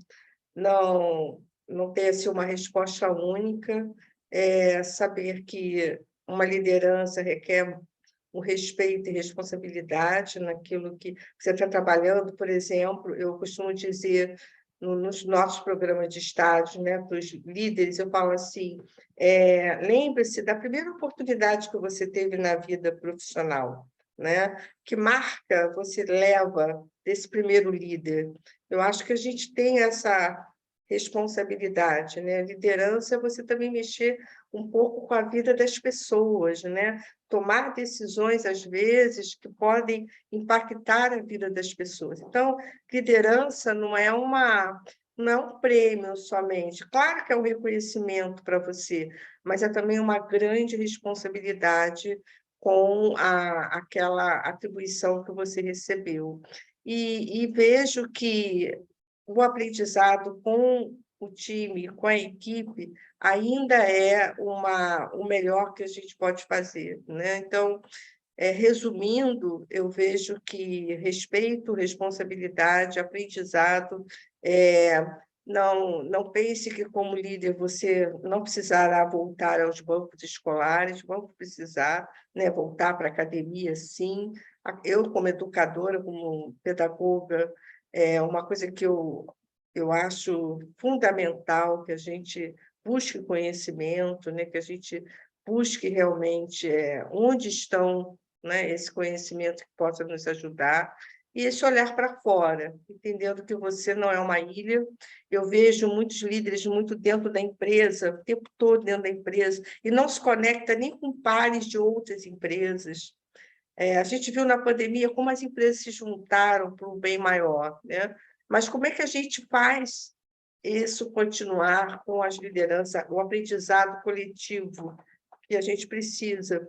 ter assim, uma resposta única, saber que uma liderança requer um respeito e responsabilidade naquilo que você está trabalhando. Por exemplo, eu costumo dizer nos nossos programas de estágio, né, para os líderes, eu falo assim, lembre-se da primeira oportunidade que você teve na vida profissional, né? Que marca você leva desse primeiro líder? Eu acho que a gente tem essa responsabilidade, né? Liderança é você também mexer um pouco com a vida das pessoas, né? Tomar decisões, às vezes, que podem impactar a vida das pessoas. Então, liderança não é um prêmio somente. Claro que é um reconhecimento para você, mas é também uma grande responsabilidade com aquela atribuição que você recebeu. E vejo que o aprendizado com o time, com a equipe, ainda é o melhor que a gente pode fazer, né? Então, resumindo, eu vejo que respeito, responsabilidade, aprendizado, não pense que, como líder, você não precisará voltar aos bancos escolares, vamos precisar, né, voltar para a academia, sim. Eu, como educadora, como pedagoga, uma coisa que eu acho fundamental, que a gente busque conhecimento, né, que a gente busque realmente onde estão, né, esse conhecimento que possa nos ajudar, e esse olhar para fora, entendendo que você não é uma ilha. Eu vejo muitos líderes muito dentro da empresa, o tempo todo dentro da empresa, e não se conecta nem com pares de outras empresas. A gente viu na pandemia como as empresas se juntaram para um bem maior, né? Mas como é que a gente faz isso continuar com as lideranças, o aprendizado coletivo que a gente precisa?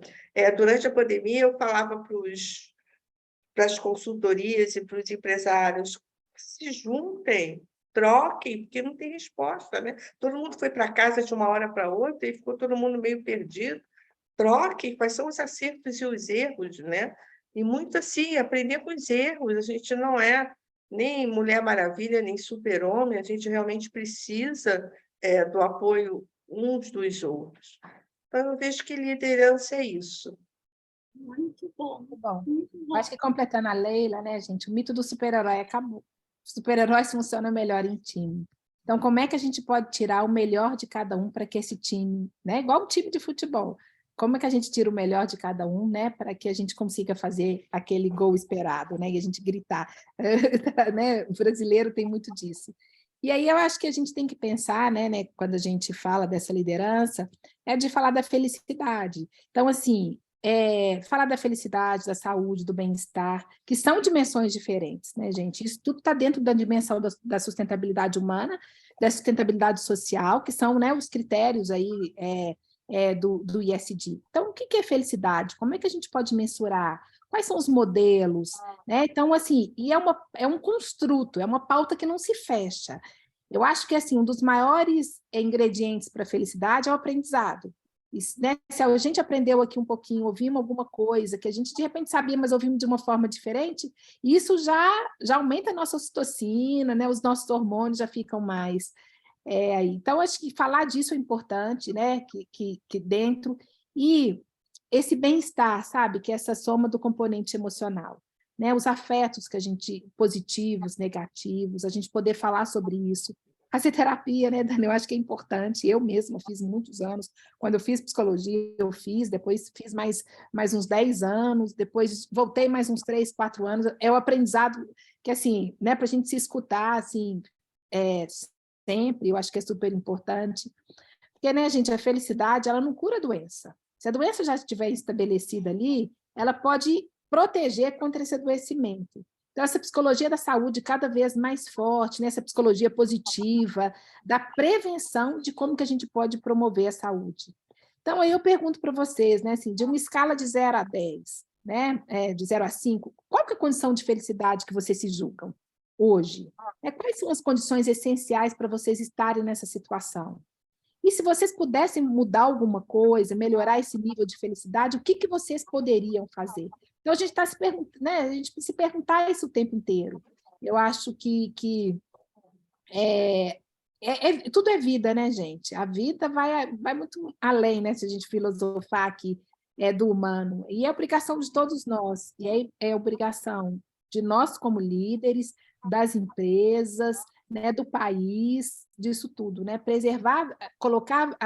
Durante a pandemia, eu falava para as consultorias e para os empresários: se juntem, troquem, porque não tem resposta, né? Todo mundo foi para casa de uma hora para outra e ficou todo mundo meio perdido. Troquem quais são os acertos e os erros, né? E muito assim, aprender com os erros. A gente não é nem Mulher Maravilha, nem super-homem, a gente realmente precisa do apoio uns dos outros. Então, eu vejo que liderança é isso. Muito bom. Muito bom. Muito bom. Acho que, completando a Leila, né, gente, o mito do super-herói acabou. Os super-heróis funcionam melhor em time. Então, como é que a gente pode tirar o melhor de cada um para que esse time, né, igual um time de futebol, como é que a gente tira o melhor de cada um, né, para que a gente consiga fazer aquele gol esperado, né, e a gente gritar, né? O brasileiro tem muito disso. E aí eu acho que a gente tem que pensar, né, quando a gente fala dessa liderança, de falar da felicidade. Então, assim, falar da felicidade, da saúde, do bem-estar, que são dimensões diferentes, né, gente? Isso tudo está dentro da dimensão da sustentabilidade humana, da sustentabilidade social, que são, né, os critérios aí do ISD. Então, o que é felicidade? Como é que a gente pode mensurar? Quais são os modelos? Né? Então, assim, e é um construto, é uma pauta que não se fecha. Eu acho que assim, um dos maiores ingredientes para a felicidade é o aprendizado. Né? Se a gente aprendeu aqui um pouquinho, ouvimos alguma coisa que a gente de repente sabia, mas ouvimos de uma forma diferente, isso já aumenta a nossa ocitocina, né? Os nossos hormônios já ficam mais aí. Então, acho que falar disso é importante, né? Que dentro. E esse bem-estar, sabe? Que é essa soma do componente emocional. Né? Os afetos que a gente, positivos, negativos, a gente poder falar sobre isso. Fazer terapia, né, Dani? Eu acho que é importante. Eu mesma fiz muitos anos. Quando eu fiz psicologia, eu fiz, depois fiz mais uns 10 anos, depois voltei mais uns 3, 4 anos. É o aprendizado que, assim, né, para a gente se escutar, assim, sempre, eu acho que é super importante. Porque, né, gente, a felicidade, ela não cura a doença. Se a doença já estiver estabelecida ali, ela pode proteger contra esse adoecimento. Então, essa psicologia da saúde cada vez mais forte, né? Essa psicologia positiva, da prevenção de como que a gente pode promover a saúde. Então, aí eu pergunto para vocês, né, assim, de uma escala de 0 a 10, né, de 0 a 5, qual que é a condição de felicidade que vocês se julgam hoje? Quais são as condições essenciais para vocês estarem nessa situação? E se vocês pudessem mudar alguma coisa, melhorar esse nível de felicidade, o que vocês poderiam fazer? Então, a gente está se perguntando, né? A gente se perguntar isso o tempo inteiro. Eu acho que tudo é vida, né, gente? A vida vai muito além, né? Se a gente filosofar aqui do humano. E é obrigação de todos nós. E é obrigação de nós como líderes, das empresas, né, do país, disso tudo, né? Preservar, colocar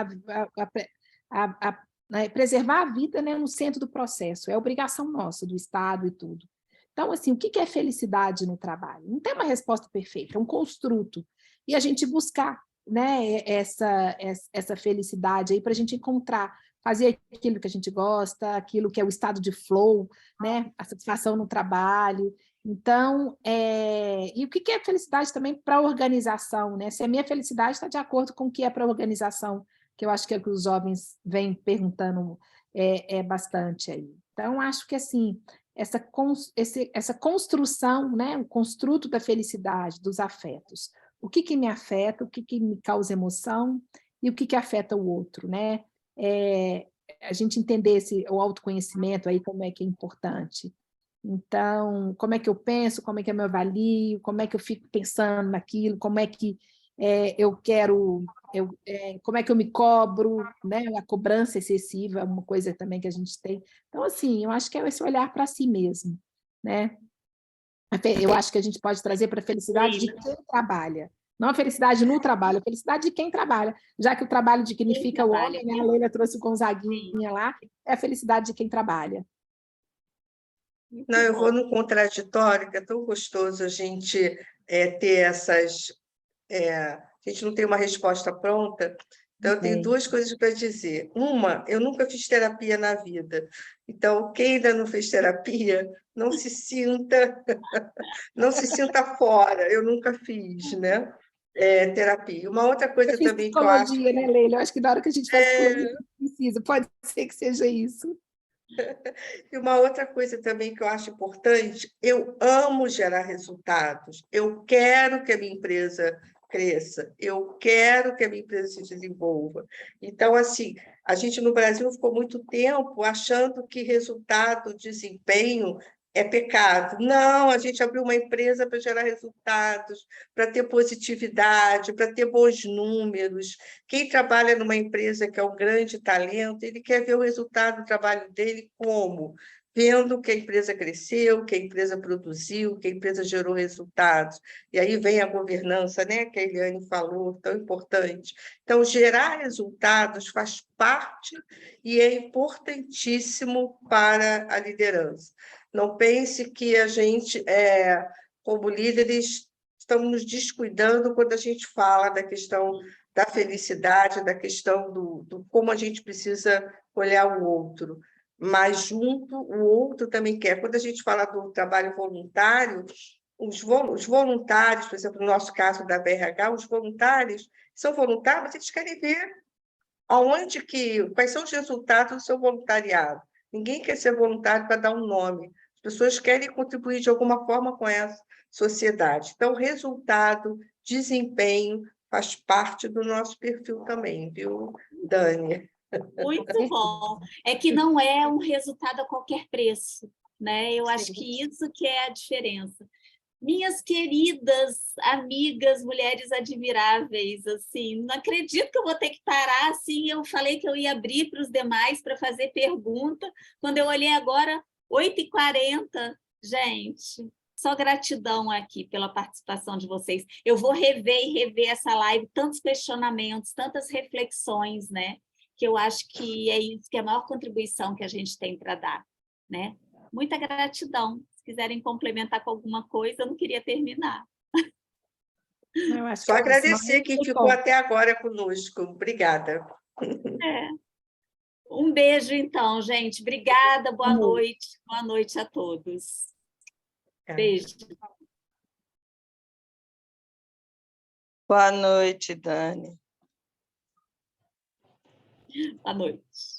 preservar a vida, né, no centro do processo. É obrigação nossa, do Estado e tudo. Então, assim, o que é felicidade no trabalho? Não tem uma resposta perfeita, é um construto. E a gente buscar, né, essa felicidade aí para a gente encontrar, fazer aquilo que a gente gosta, aquilo que é o estado de flow, né, a satisfação no trabalho. Então, e o que é felicidade também para a organização, né? Se a minha felicidade está de acordo com o que é para a organização, que eu acho que é o que os jovens vêm perguntando bastante aí. Então, acho que assim, essa construção, né, o construto da felicidade, dos afetos. O que me afeta, o que me causa emoção e o que afeta o outro, né? A gente entender o autoconhecimento aí, como é que é importante. Então, como é que eu penso, como é que eu me avalio, como é que eu fico pensando naquilo, como é que eu quero, como é que eu me cobro, né? A cobrança excessiva é uma coisa também que a gente tem. Então, assim, eu acho que é esse olhar para si mesmo, né? Eu acho que a gente pode trazer para a felicidade de quem trabalha. Não a felicidade no trabalho, a felicidade de quem trabalha. Já que o trabalho dignifica o homem, né? A Leila trouxe o Gonzaguinha lá, é a felicidade de quem trabalha. Não, eu vou no contraditório, que é tão gostoso a gente ter essas... a gente não tem uma resposta pronta, então eu tenho duas coisas para dizer. Uma, eu nunca fiz terapia na vida, então quem ainda não fez terapia, não se sinta fora, eu nunca fiz, né? Terapia. Uma outra coisa também que eu acho... psicologia, né, Leila? Eu acho que na hora que a gente faz psicologia, precisa, pode ser que seja isso. E uma outra coisa também que eu acho importante, eu amo gerar resultados, eu quero que a minha empresa cresça, eu quero que a minha empresa se desenvolva. Então, assim, a gente no Brasil ficou muito tempo achando que resultado, desempenho é pecado. Não, a gente abriu uma empresa para gerar resultados, para ter positividade, para ter bons números. Quem trabalha numa empresa que é um grande talento, ele quer ver o resultado do trabalho dele como? Vendo que a empresa cresceu, que a empresa produziu, que a empresa gerou resultados. E aí vem a governança, né, que a Eliane falou, tão importante. Então, gerar resultados faz parte e é importantíssimo para a liderança. Não pense que a gente, como líderes, estamos nos descuidando quando a gente fala da questão da felicidade, da questão do como a gente precisa olhar o outro. Mas, junto, o outro também quer. Quando a gente fala do trabalho voluntário, os voluntários, por exemplo, no nosso caso da BRH, os voluntários são voluntários, mas eles querem ver Quais são os resultados do seu voluntariado? Ninguém quer ser voluntário para dar um nome. As pessoas querem contribuir de alguma forma com essa sociedade. Então, resultado, desempenho, faz parte do nosso perfil também, viu, Dani? Muito bom. É que não é um resultado a qualquer preço, né? Eu acho Sim. que isso que é a diferença. Minhas queridas amigas, mulheres admiráveis, assim, não acredito que eu vou ter que parar, assim, eu falei que eu ia abrir para os demais para fazer pergunta, quando eu olhei agora, 8h40, gente, só gratidão aqui pela participação de vocês. Eu vou rever e rever essa live, tantos questionamentos, tantas reflexões, né? Que eu acho que é isso que é a maior contribuição que a gente tem para dar, né? Muita gratidão. Se quiserem complementar com alguma coisa, eu não queria terminar. Eu acho Só que agradecer quem ficou até agora conosco. Obrigada. É. Um beijo, então, gente. Obrigada, boa noite. Boa noite a todos. Beijo. Boa noite, Dani. Boa noite.